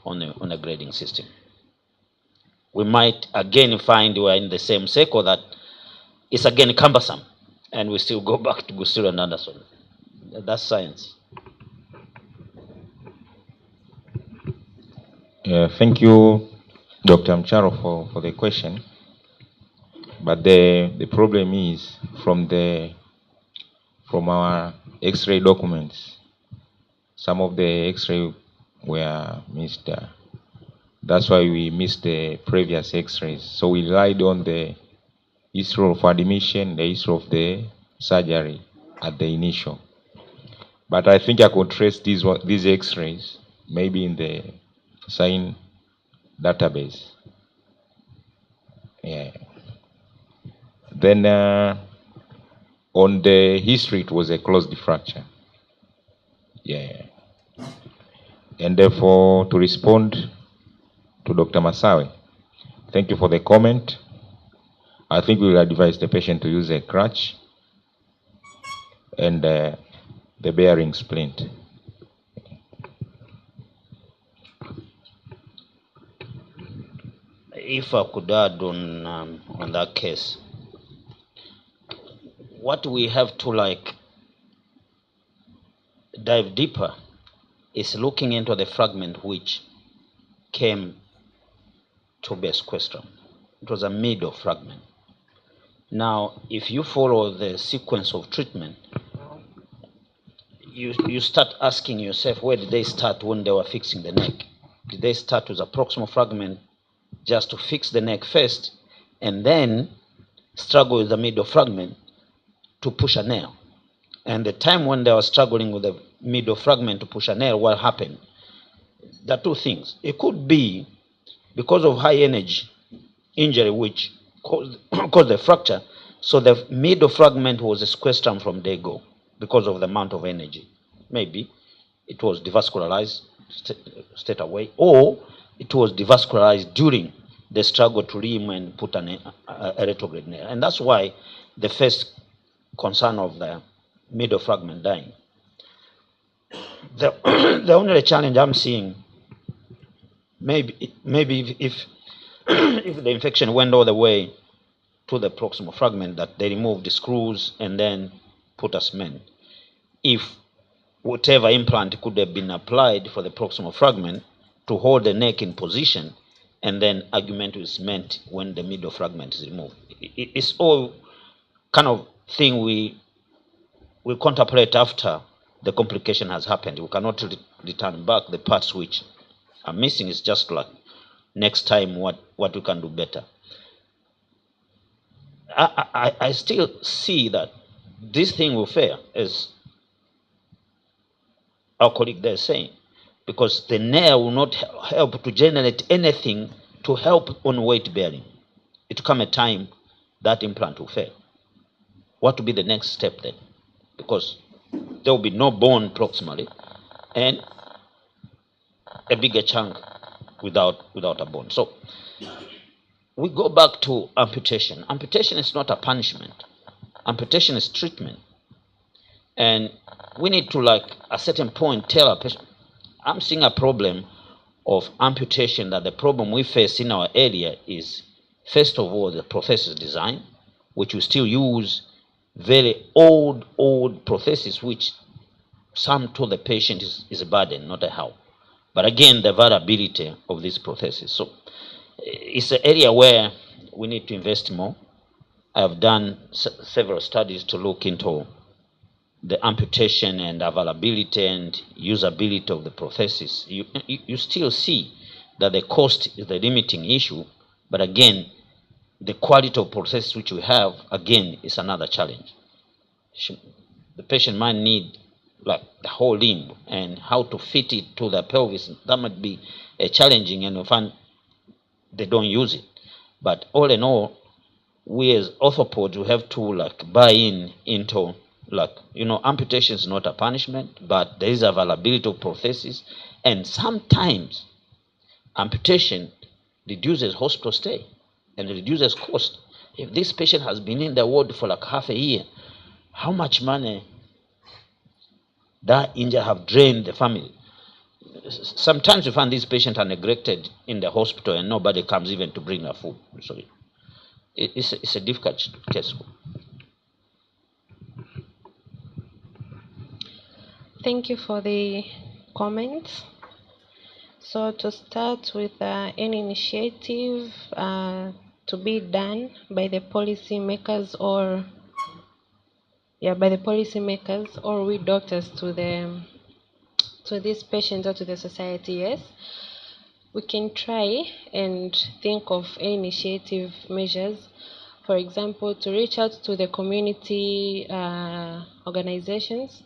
on a grading system. We might again find we're in the same circle that it's again cumbersome, and we still go back to Gustilo and Anderson. That's science. Thank you, Dr. Mcharo, for the question. But the problem is from our X-ray documents, some of the X-ray were missed. That's why we missed the previous X-rays. So we relied on the history of admission, the history of the surgery at the initial. But I think I could trace these X-rays maybe in the sign database. Yeah. Then on the history, it was a closed fracture. Yeah. And therefore, to respond to Dr. Masawe, thank you for the comment. I think we will advise the patient to use a crutch and the bearing splint. If I could add on that case, what we have to dive deeper is looking into the fragment which came to base question. It was a middle fragment. Now, if you follow the sequence of treatment, you start asking yourself, where did they start when they were fixing the neck? Did they start with a proximal fragment just to fix the neck first, and then struggle with the middle fragment to push a nail? And the time when they were struggling with the middle fragment to push a nail, what happened? There are 2 things. It could be because of high energy injury which caused the fracture, so the middle fragment was a sequestrum from day go because of the amount of energy. Maybe it was devascularized straight away, or it was devascularized during the struggle to ream and put a retrograde nail. And that's why the first concern of the middle fragment dying. The only challenge I'm seeing, maybe if if the infection went all the way to the proximal fragment, that they removed the screws and then put a cement. If whatever implant could have been applied for the proximal fragment to hold the neck in position, and then augment with cement when the middle fragment is removed. It's all kind of thing we contemplate after the complication has happened. We cannot return back the parts which are missing. It's just like next time what we can do better. I still see that this thing will fail, as our colleague there is saying, because the nail will not help to generate anything to help on weight bearing. It will come a time that implant will fail. What will be the next step then? Because there will be no bone proximally and a bigger chunk without a bone. So we go back to amputation. Amputation is not a punishment. Amputation is treatment. And we need to, like, a certain point, tell a patient, I'm seeing a problem of amputation, that the problem we face in our area is, first of all, the prosthesis design, which we still use very old prosthesis, which some to the patient is a burden, not a help. But again, the variability of this prosthesis. So it's an area where we need to invest more. I have done several studies to look into the amputation and availability and usability of the prosthesis. You still see that the cost is the limiting issue, but again, the quality of prosthesis which we have, again, is another challenge. The patient might need, like, the whole limb, and how to fit it to the pelvis, that might be a challenging, and often they don't use it. But all in all, we as orthopods, we have to, like, buy into, like, amputation is not a punishment, but there is availability of prosthesis, and sometimes amputation reduces hospital stay and reduces cost. If this patient has been in the ward for like half a year, how much money that injury have drained the family? Sometimes you find these patients are neglected in the hospital and nobody comes even to bring their food. So it's a difficult case. Thank you for the comments. So to start with, any initiative to be done by the policymakers or we doctors to these patients or to the society, yes, we can try and think of initiative measures. For example, to reach out to the community organizations,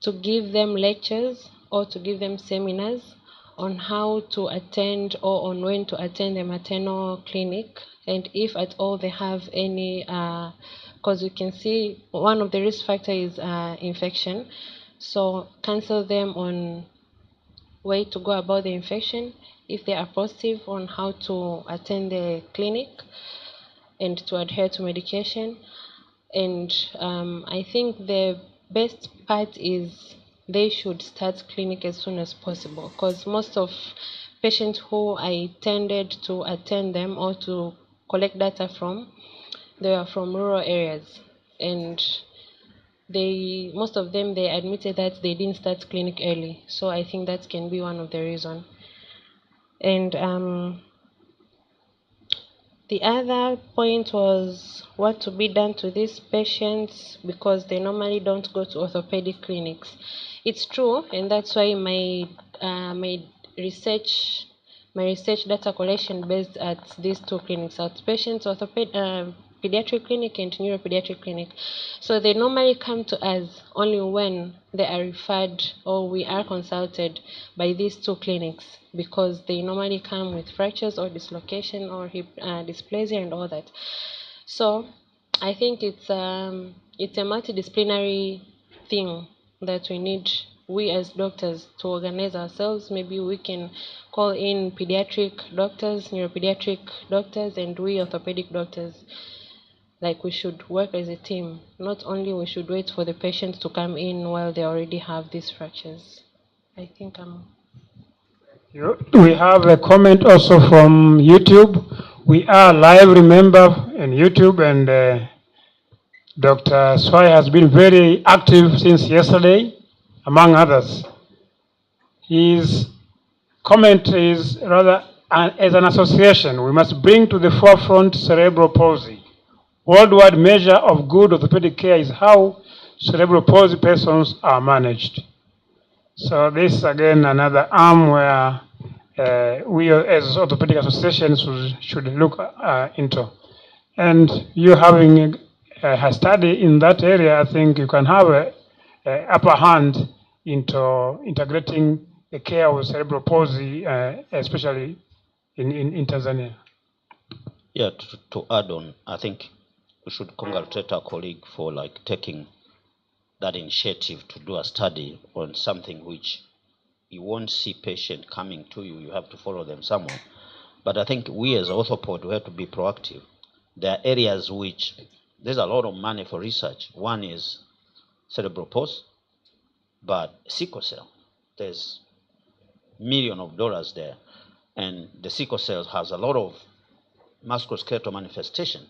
to give them lectures or to give them seminars on how to attend or on when to attend the maternal clinic, and if at all they have any, because you can see one of the risk factors is infection. So counsel them on way to go about the infection, if they are positive, on how to attend the clinic and to adhere to medication. And I think the best part is they should start clinic as soon as possible, because most of patients who I tended to attend them or to collect data from, they are from rural areas, and most of them, they admitted that they didn't start clinic early. So I think that can be one of the reasons. And the other point was what to be done to these patients, because they normally don't go to orthopedic clinics. It's true, and that's why my research data collection based at these two clinics, outpatient pediatric clinic and neuropediatric clinic. So they normally come to us only when they are referred or we are consulted by these two clinics, because they normally come with fractures or dislocation or hip dysplasia and all that. So I think it's a multidisciplinary thing that we as doctors to organize ourselves. Maybe we can call in pediatric doctors, neuropediatric doctors, and we orthopedic doctors. Like, we should work as a team. Not only we should wait for the patient to come in while they already have these fractures. I think We have a comment also from YouTube. We are live, remember, in YouTube, and Dr. Swai has been very active since yesterday, among others. His comment is rather, as an association, we must bring to the forefront cerebral palsy. Worldwide measure of good orthopedic care is how cerebral palsy persons are managed. So this is again another arm where we as orthopedic associations should look into. And you having a study in that area, I think you can have a upper hand into integrating the care of cerebral palsy, especially in Tanzania. Yeah, to add on, I think we should congratulate our colleague for like taking that initiative to do a study on something which you won't see patient coming to you. You have to follow them somewhere. But I think we as orthopod, we have to be proactive. There are areas which there's a lot of money for research. One is cerebral palsy, but sickle cell, there's millions of dollars there. And the sickle cell has a lot of musculoskeletal manifestation,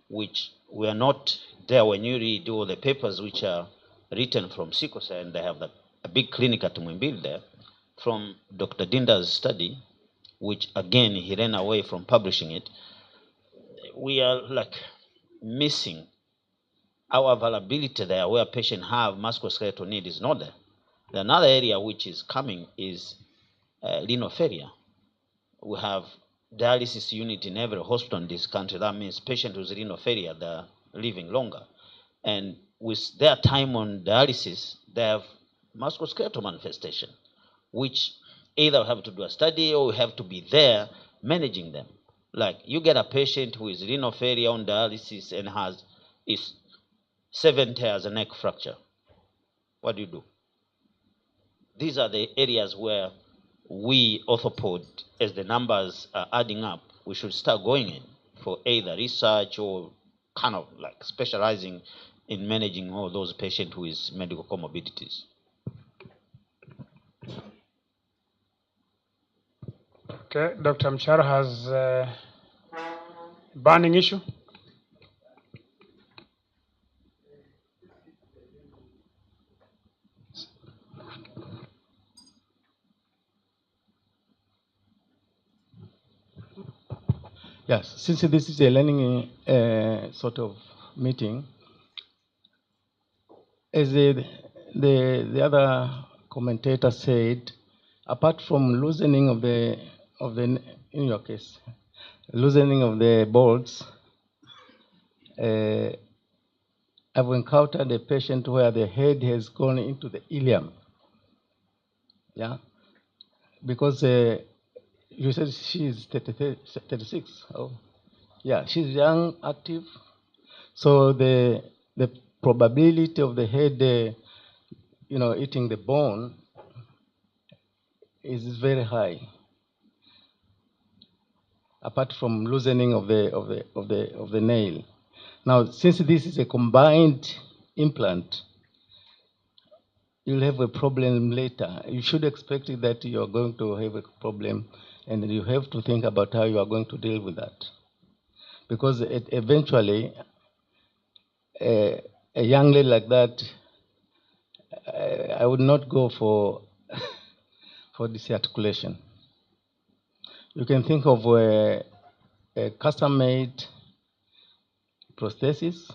which we are not there when you read all the papers which are written from sickle cell, and they have a big clinic at Mwimbili there, from Dr. Dinda's study, which again he ran away from publishing it. We are like missing our availability there, where patients have musculoskeletal need is not there. Another area which is coming is renal failure. We have dialysis unit in every hospital in this country. That means patients with renal failure, they're living longer. And with their time on dialysis, they have musculoskeletal manifestation, which either we have to do a study or we have to be there managing them. Like you get a patient who is renal failure on dialysis and is 70 has a neck fracture. What do? These are the areas where we orthopod, as the numbers are adding up, we should start going in for either research or kind of like specializing in managing all those patients with medical comorbidities. Okay, Dr. Mchara has a burning issue. Yes, since this is a learning sort of meeting, as the other commentator said, apart from loosening of the in your case, loosening of the bolts, I've encountered a patient where the head has gone into the ilium. Yeah, because you said she's 36. Oh, yeah, she's young, active. So the probability of the head, eating the bone is very high. Apart from loosening of the nail. Now, since this is a combined implant, you'll have a problem later. You should expect that you are going to have a problem, and you have to think about how you are going to deal with that. Because eventually, a young lady like that, I would not go for for this articulation. You can think of a custom-made prosthesis,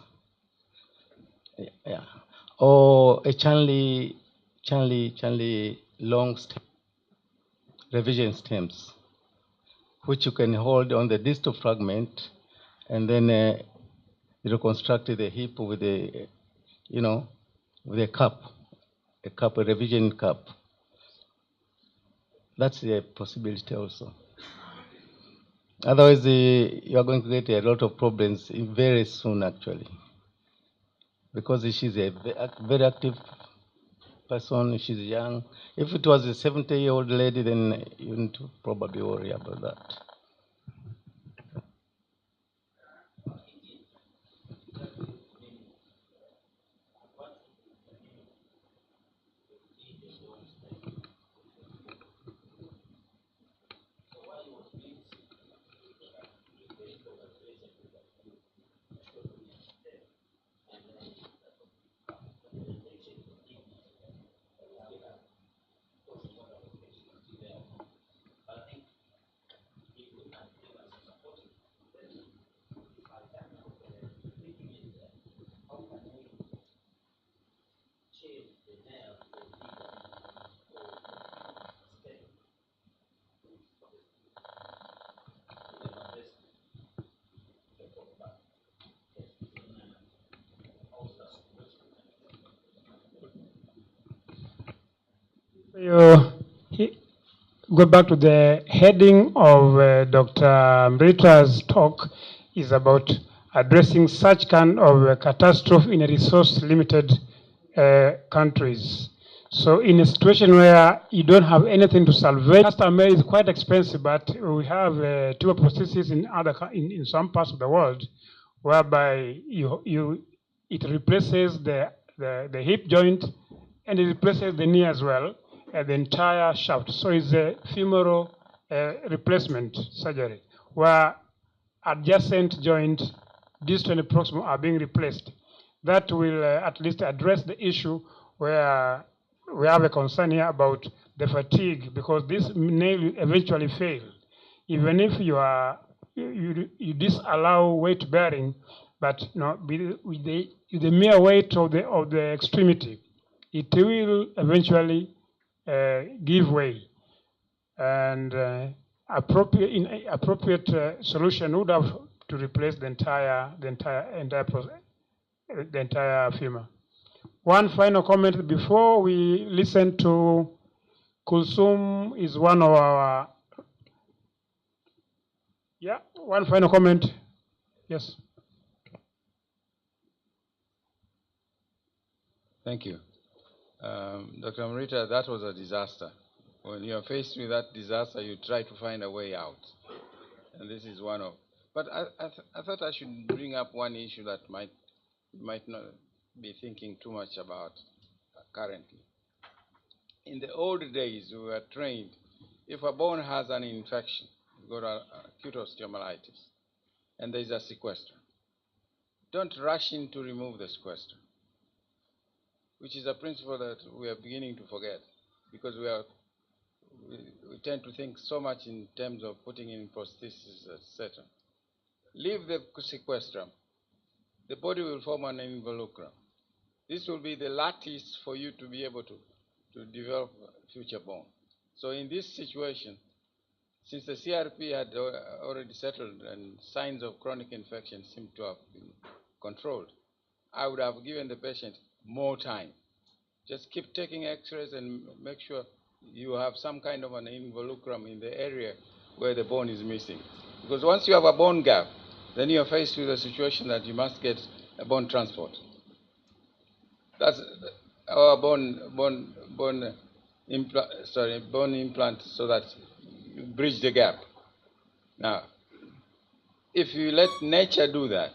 yeah, or a Chanley long stem, revision stems, which you can hold on the distal fragment, and then reconstruct the hip with a, with a cup, a revision cup. That's a possibility also. Otherwise, you are going to get a lot of problems very soon, actually, because she's a very active person, she's young. If it was a 70-year-old lady, then you need to probably worry about that. Go back to the heading of Dr. Mrita's talk is about addressing such kind of catastrophe in a resource-limited countries. So in a situation where you don't have anything to salvage, customer is quite expensive, but we have TOA processes in some parts of the world whereby it replaces the hip joint and it replaces the knee as well, the entire shaft. So it's a femoral replacement surgery where adjacent joint, distal and proximal, are being replaced. That will at least address the issue where we have a concern here about the fatigue, because this nail will eventually fail. Even if you disallow weight bearing, but with the mere weight of the extremity, it will eventually give way. And appropriate solution would have to replace the entire femur. One final comment before we listen to Kulsum is one of our. Yeah, one final comment. Yes. Thank you. Dr. Amrita, that was a disaster. When you are faced with that disaster, you try to find a way out. And this is one of. But I thought I should bring up one issue that you might not be thinking too much about currently. In the old days, we were trained, if a bone has an infection, you've got acute osteomyelitis, and there is a sequester, don't rush in to remove the sequester, which is a principle that we are beginning to forget, because we tend to think so much in terms of putting in prosthesis, etc. Leave the sequestrum. The body will form an involucrum. This will be the lattice for you to be able to develop future bone. So in this situation, since the CRP had already settled and signs of chronic infection seem to have been controlled, I would have given the patient more time. Just keep taking x-rays and make sure you have some kind of an involucrum in the area where the bone is missing. Because once you have a bone gap, then you're faced with a situation that you must get a bone transport. That's our bone implant, so that you bridge the gap. Now, if you let nature do that,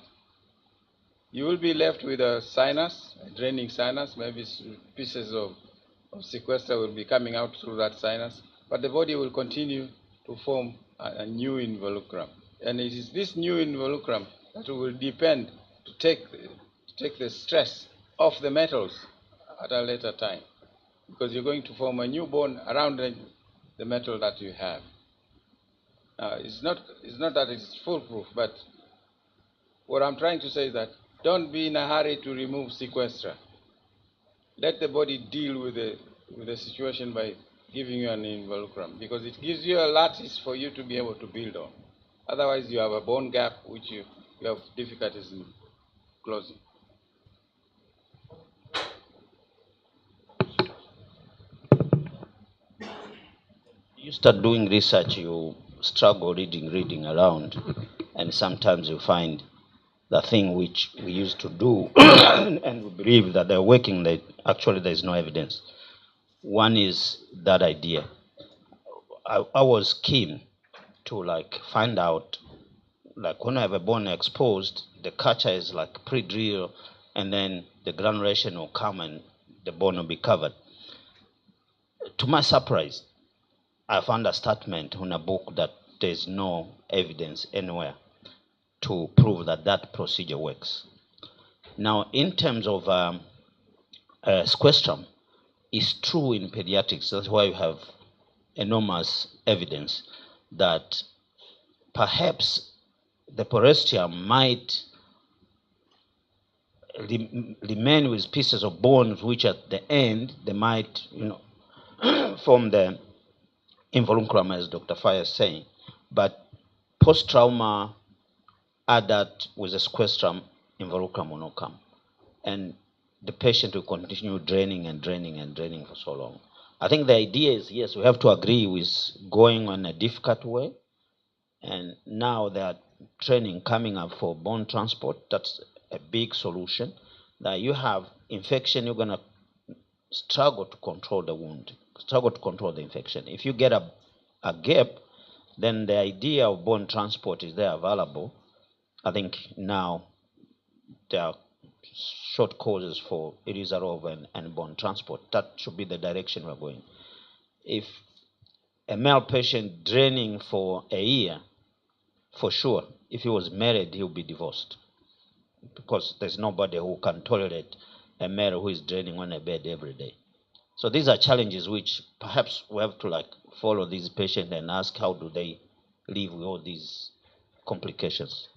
you will be left with a sinus, a draining sinus. Maybe pieces of sequester will be coming out through that sinus, but the body will continue to form a new involucrum. And it is this new involucrum that will depend to take the stress off the metals at a later time, because you're going to form a new bone around the metal that you have. It's not that it's foolproof, but what I'm trying to say is that don't be in a hurry to remove sequestra. Let the body deal with the situation by giving you an involucrum, because it gives you a lattice for you to be able to build on. Otherwise, you have a bone gap which you have difficulties in closing. You start doing research, you struggle reading around, and sometimes you find the thing which we used to do and we believe that they're working, that actually there's no evidence. One is that idea. I was keen to find out, when I have a bone exposed, the culture is pre-drill, and then the granulation will come and the bone will be covered. To my surprise, I found a statement in a book that there's no evidence anywhere to prove that that procedure works. Now, in terms of sequestrum, it's true in pediatrics. That's why you have enormous evidence that perhaps the porestium might remain with pieces of bones, which at the end they might, form the involucrum, as Dr. Fire is saying. But post-trauma, adult with a sequestrum, involucrum will not come, and the patient will continue draining and draining and draining for so long. I think the idea is, yes, we have to agree with going on a difficult way. And now there are training coming up for bone transport. That's a big solution. That you have infection, you're going to struggle to control the wound, struggle to control the infection. If you get a gap, then the idea of bone transport is there available. I think now there are short courses for Irizarov and bone transport. That should be the direction we're going. If a male patient draining for a year, for sure, if he was married, he'll be divorced, because there's nobody who can tolerate a male who is draining on a bed every day. So these are challenges which perhaps we have to follow these patients and ask how do they live with all these complications.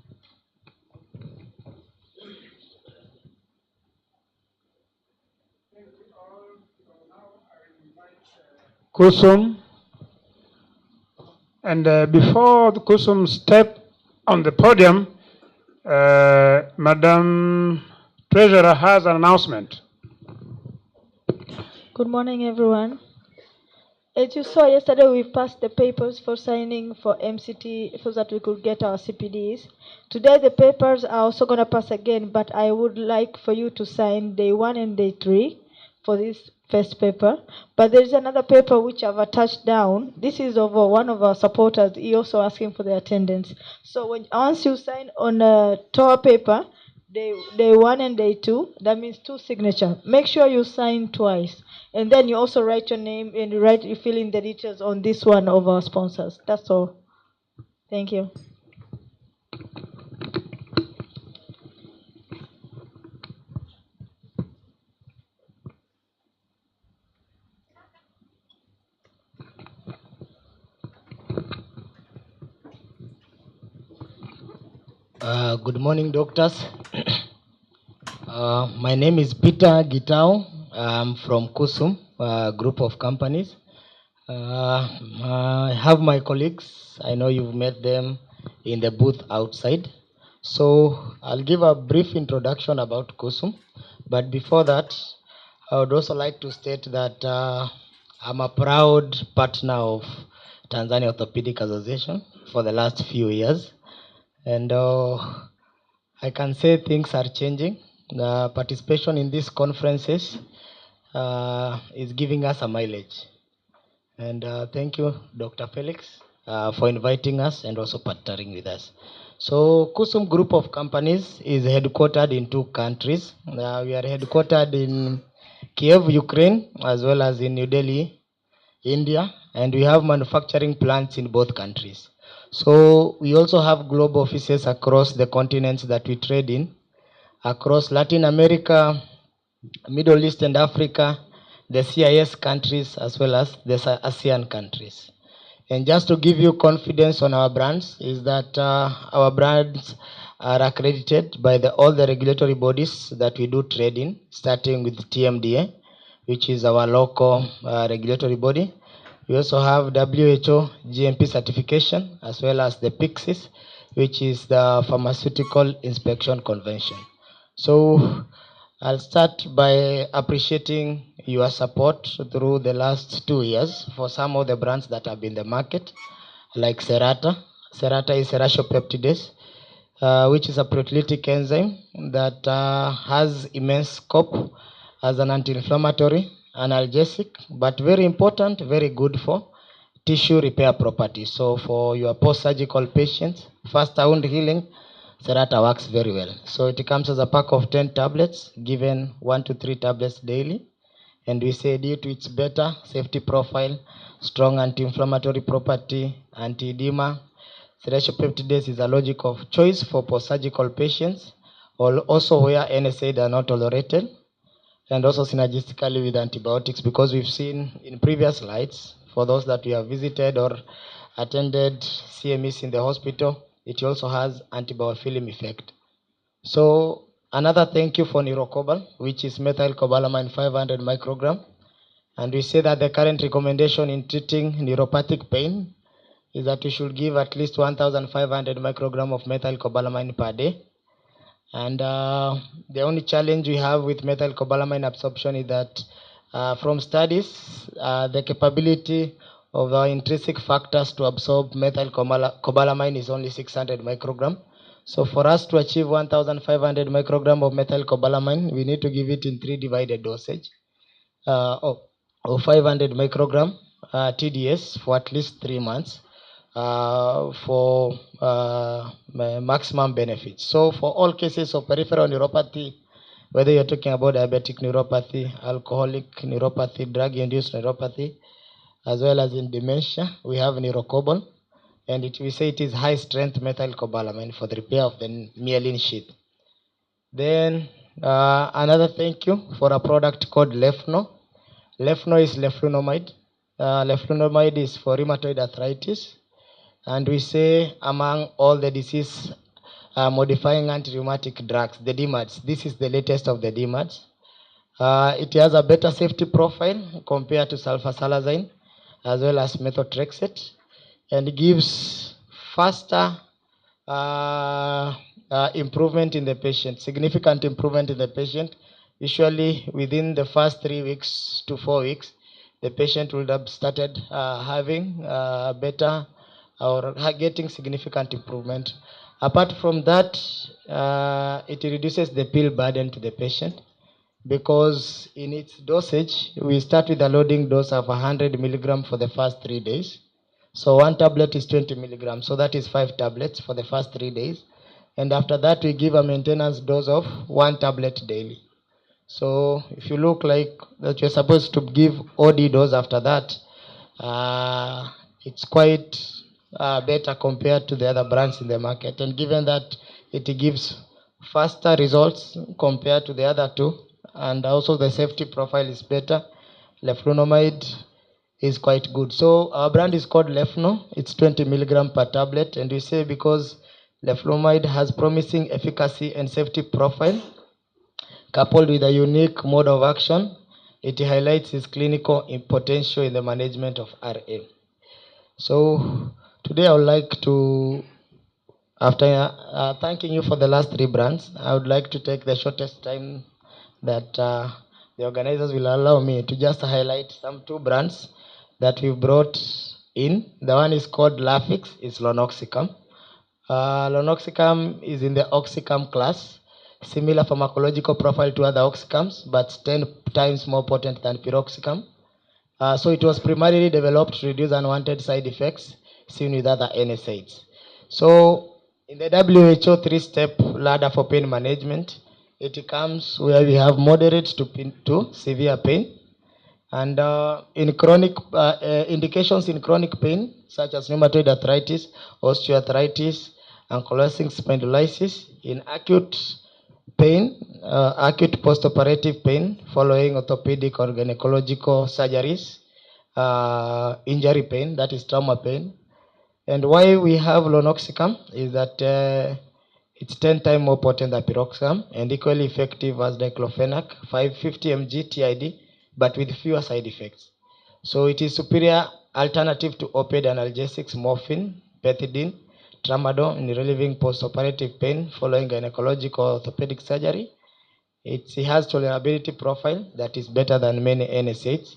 Kusum. And before the Kusum step on the podium, Madam Treasurer has an announcement. Good morning, everyone. As you saw yesterday, we passed the papers for signing for MCT so that we could get our CPDs. Today, the papers are also going to pass again, but I would like for you to sign day 1 and day 3 for this first paper. But there is another paper which I've attached down. This is of one of our supporters. He also asking for the attendance. So once you sign on a TOA paper, day 1 and day 2, that means 2 signature. Make sure you sign twice. And then you also write your name and you fill in the details on this one of our sponsors. That's all. Thank you. Good morning, doctors. My name is Peter Gitao. I'm from Kusum, group of companies. I have my colleagues. I know you've met them in the booth outside. So I'll give a brief introduction about Kusum. But before that, I would also like to state that I'm a proud partner of Tanzania Orthopedic Association for the last few years. And I can say things are changing. The participation in these conferences is giving us a mileage. And thank you, Dr. Felix, for inviting us and also partnering with us. So Kusum Group of Companies is headquartered in 2 countries. We are headquartered in Kiev, Ukraine, as well as in New Delhi, India, and we have manufacturing plants in both countries. So we also have global offices across the continents that we trade in, across Latin America, Middle East and Africa, the CIS countries, as well as the ASEAN countries. And just to give you confidence on our brands is that our brands are accredited by all the regulatory bodies that we do trade in, starting with TMDA, which is our local regulatory body. We also have WHO GMP certification, as well as the PIXIS, which is the Pharmaceutical Inspection Convention. So I'll start by appreciating your support through the last 2 years for some of the brands that have been in the market, like Serata. Serata is serratiopeptidase, which is a proteolytic enzyme that has immense scope as an anti-inflammatory, analgesic, but very important, very good for tissue repair properties. So for your post-surgical patients, fast wound healing, Serata works very well. So it comes as a pack of 10 tablets, given 1 to 3 tablets daily. And we say due to its better safety profile, strong anti-inflammatory property, anti-edema, serratiopeptidase is a logic of choice for post-surgical patients, or also where NSAIDs are not tolerated, and also synergistically with antibiotics, because we've seen in previous slides, for those that we have visited or attended CMEs in the hospital, it also has antibiofilm effect. So another thank you for Nirocobal, which is methylcobalamin 500 microgram. And we say that the current recommendation in treating neuropathic pain is that you should give at least 1,500 microgram of methylcobalamin per day. And the only challenge we have with methylcobalamin absorption is that From studies, the capability of our intrinsic factors to absorb methyl cobalamin is only 600 microgram. So for us to achieve 1,500 microgram of methyl cobalamin, we need to give it in 3 divided dosage of 500 microgram TDS for at least 3 months for maximum benefit. So for all cases of peripheral neuropathy, whether you're talking about diabetic neuropathy, alcoholic neuropathy, drug-induced neuropathy, as well as in dementia, we have neurocobal, and we say it is high-strength methylcobalamin for the repair of the myelin sheath. Then another thank you for a product called Lefno. Lefno is leflunomide. Leflunomide is for rheumatoid arthritis, and we say among all the disease modifying anti-rheumatic drugs, the DMARDs. This is the latest of the DMARDs. It has a better safety profile compared to sulfasalazine as well as methotrexate, and gives faster improvement in the patient, significant improvement in the patient. Usually within the first 3 weeks to 4 weeks, the patient will have started having better or getting significant improvement. Apart from that, it reduces the pill burden to the patient, because in its dosage, we start with a loading dose of 100 milligram for the first 3 days. So 1 tablet is 20 milligrams, so that is 5 tablets for the first 3 days. And after that, we give a maintenance dose of 1 tablet daily. So if you look like that you're supposed to give OD dose after that, it's quite better compared to the other brands in the market. And given that it gives faster results compared to the other two, and also the safety profile is better, leflunomide is quite good. So our brand is called Lefno. It's 20 milligram per tablet, and we say because leflunomide has promising efficacy and safety profile, coupled with a unique mode of action, it highlights its clinical potential in the management of RA. So today I would like to, after thanking you for the last 3 brands, I would like to take the shortest time that the organizers will allow me to just highlight some 2 brands that we brought in. The one is called Lafix, it's Lonoxicam. Lonoxicam is in the Oxycam class, similar pharmacological profile to other Oxycams, but 10 times more potent than piroxicam. So it was primarily developed to reduce unwanted side effects seen with other NSAIDs. So in the WHO 3-step ladder for pain management, it comes where we have moderate to severe pain. And in chronic indications in chronic pain, such as rheumatoid arthritis, osteoarthritis, ankylosing spondylosis. In acute pain, acute postoperative pain following orthopedic or gynecological surgeries, injury pain, that is trauma pain. And why we have Lonoxicam is that it's 10 times more potent than piroxicam and equally effective as diclofenac, 550 mg TID, but with fewer side effects. So it is superior alternative to opioid analgesics, morphine, pethidine, tramadol in relieving postoperative pain following gynecological orthopedic surgery. It has tolerability profile that is better than many NSAIDs,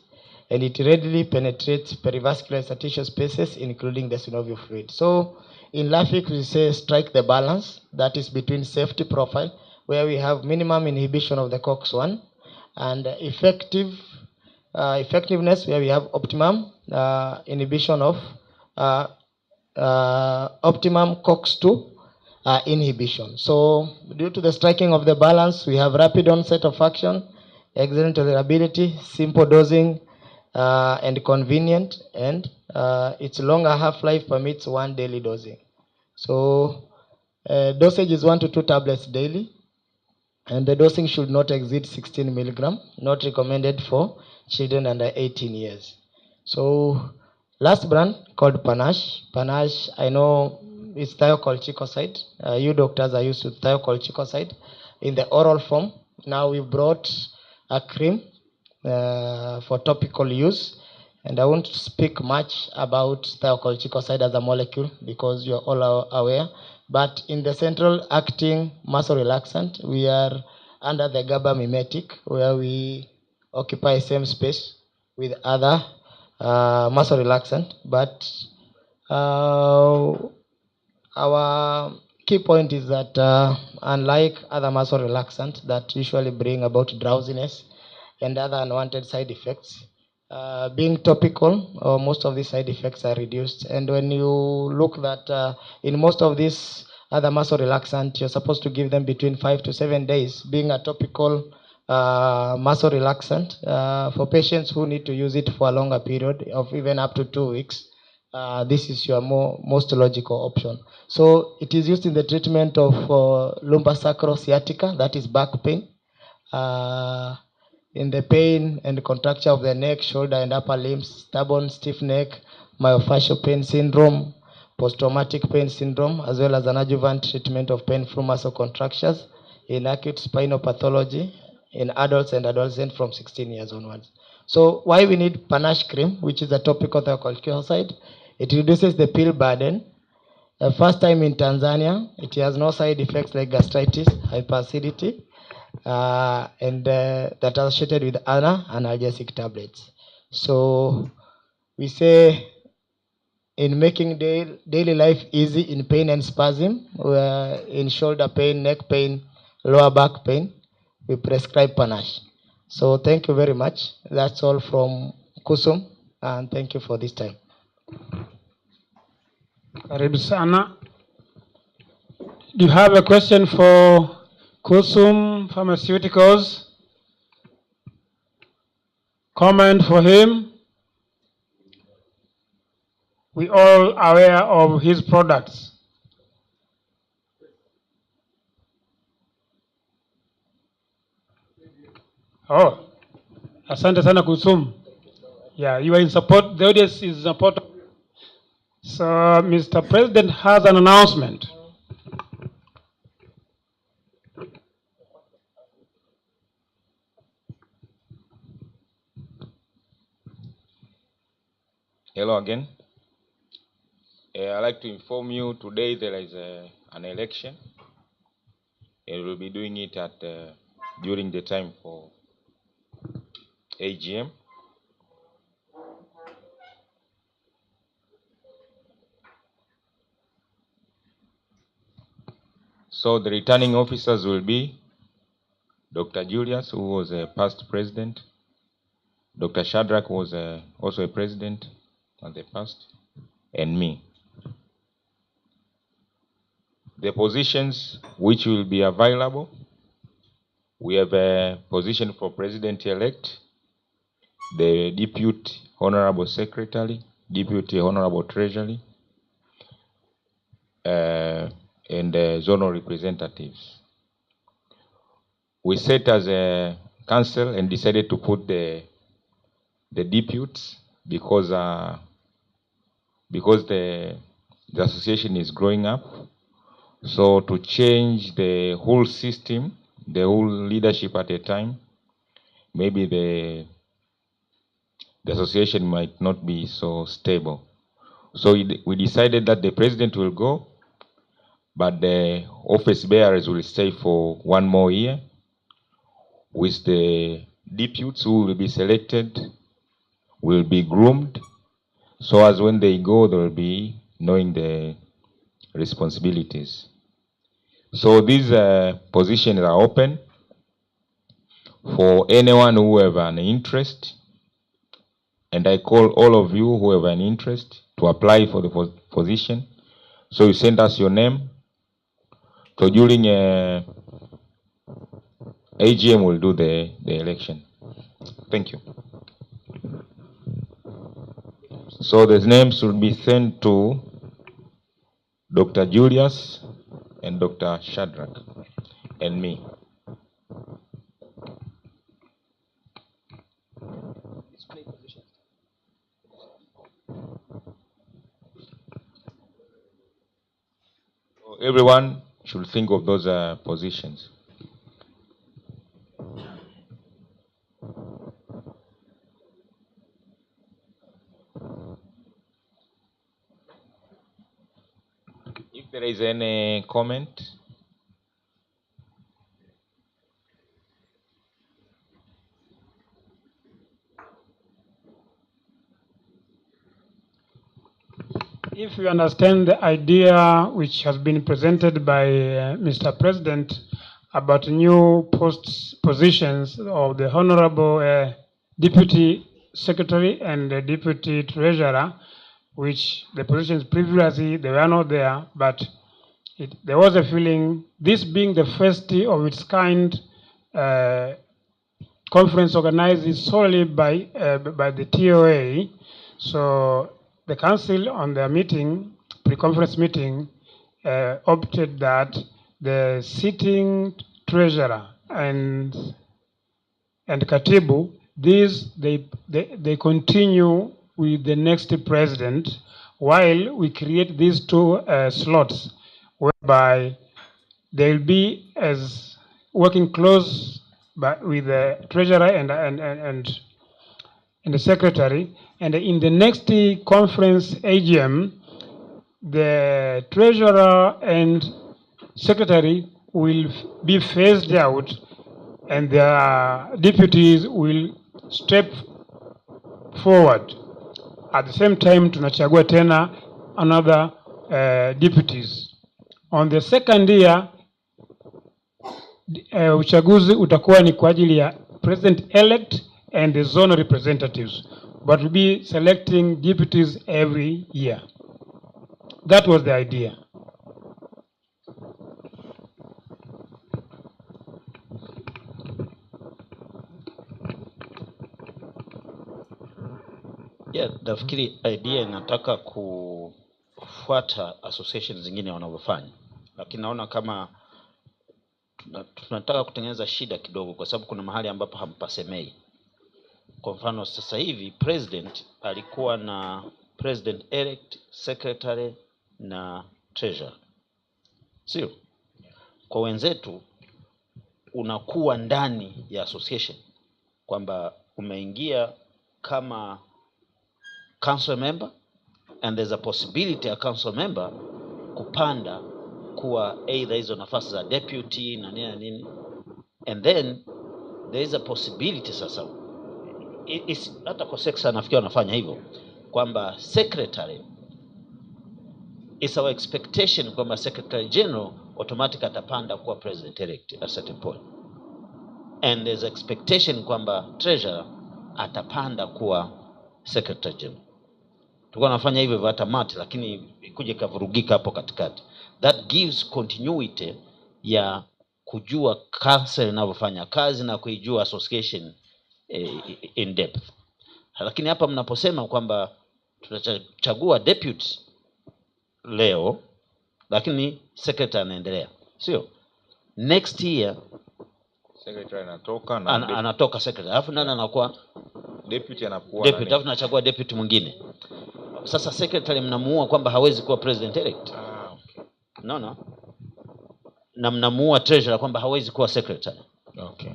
and it readily penetrates perivascular interstitial spaces, including the synovial fluid. So in LAFIC, we say strike the balance, that is between safety profile, where we have minimum inhibition of the COX-1, and effectiveness, where we have optimum inhibition of optimum COX-2 inhibition. So due to the striking of the balance, we have rapid onset of action, excellent tolerability, simple dosing, and convenient, and its longer half-life permits 1 daily dosing. So dosage is 1 to 2 tablets daily, and the dosing should not exceed 16 milligram, not recommended for children under 18 years. So last brand called Panache. Panache, I know it's thiocolchicoside. You doctors are used to thiocolchicoside in the oral form. Now we brought a cream for topical use, and I won't speak much about thiocolchicoside as a molecule because you're all aware. But in the central acting muscle relaxant, we are under the GABA mimetic, where we occupy same space with other muscle relaxant, but uh, our key point is that unlike other muscle relaxants that usually bring about drowsiness and other unwanted side effects, being topical, most of these side effects are reduced. And when you look that in most of these other muscle relaxant, you're supposed to give them between 5 to 7 days. Being a topical muscle relaxant, for patients who need to use it for a longer period of even up to 2 weeks, this is your most logical option. So it is used in the treatment of lumbosacral sciatica, that is back pain, in the pain and contracture of the neck, shoulder, and upper limbs, stubborn, stiff neck, myofascial pain syndrome, post-traumatic pain syndrome, as well as an adjuvant treatment of painful muscle contractures in acute spinal pathology in adults and adolescents from 16 years onwards. So why we need panache cream, which is a topical corticosteroid? It reduces the pill burden. First time in Tanzania, it has no side effects like gastritis, hyperacidity, and that are associated with other analgesic tablets. So we say in making daily life easy in pain and spasm, in shoulder pain, neck pain, lower back pain, we prescribe panache. So thank you very much. That's all from Kusum, and thank you for this time. Karibu sana. Do you have a question for Kusum Pharmaceuticals? Comment for him? We all aware of his products. Oh, asante sana Kusum. Yeah, you are in support. The audience is in support. So, Mr. President has an announcement. Hello again. I'd like to inform you today there is an election. And we'll be doing it at during the time for AGM. So the returning officers will be Dr. Julius, who was a past president. Dr. Shadrach was also a president in the past, and me. The positions which will be available, we have a position for president-elect, the deputy honorable secretary, deputy honorable treasury, and zonal representatives. We set as a council and decided to put the deputies because the association is growing up. So to change the whole system, the whole leadership at a time, maybe the association might not be so stable. So we decided that the president will go, but the office bearers will stay for 1 more year, with the deputies who will be selected will be groomed, so as when they go, they will be knowing the responsibilities. So these positions are open for anyone who have an interest, and I call all of you who have an interest to apply for the position. So you send us your name. So during AGM, we'll do the election. Thank you. So the names will be sent to Dr. Julius and Dr. Shadrach and me. So everyone should think of those positions. If there is any comment, If you understand the idea which has been presented by Mr. President about new positions of the Honorable Deputy Secretary and the Deputy Treasurer, which the positions previously they were not there, but there was a feeling, this being the first of its kind conference organized solely by the TOA, so the council on their meeting, pre-conference meeting, opted that the sitting treasurer and Katibu, these they continue with the next president, while we create these two slots, whereby they will be as working close with the treasurer and the secretary. And in the next conference AGM, the treasurer and secretary will be phased out, and their deputies will step forward. At the same time, tunachagua tena another deputies. On the second year, uchaguzi utakuwa ni kwa ajili ya president-elect and the zone representatives, but we'll be selecting deputies every year. That was the idea. Yeah, nafikiri idea inataka kufuata associations zingine wanavyofanya, lakini naona kama tunataka kutengeneza shida kidogo, kwa sababu kuna mahali ambapo hampasemei. Kwa mfano sasa hivi president alikuwa na president elect, secretary na treasurer, sio? Kwa wenzetu unakuwa ndani ya association kwamba umeingia kama council member, and there's a possibility a council member kupanda kuwa either hizo nafasi za deputy na nini na nini, and then there is a possibility sasa hata kwa sexa nafikiri wanafanya hivyo kwamba secretary, is our expectation kwamba secretary general automatic atapanda kuwa president elect at a certain point, and there's expectation kwamba treasurer atapanda kuwa secretary general. Tulikuwa nafanya hivyo hata mate, lakini ikuje kavurugika hapo katikati. That gives continuity ya kujua council inavyofanya kazi na kuijua association in depth. Lakini hapa mnaposema kwamba tutachagua deputy leo, lakini secretary anaendelea, sio? Next year secretary anatoka na anatoka secretary, alafu nani anakuwa deputy? Anakuwa deputy, alafu tunachagua deputy mwingine. Sasa secretary mnamuua kwamba hawezi kuwa president elect. Okay. No. Na mnamuua treasurer kwamba hawezi kuwa secretary. Okay.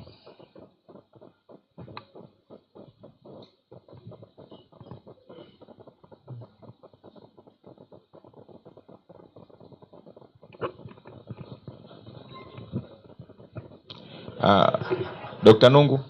Dr. Nungu.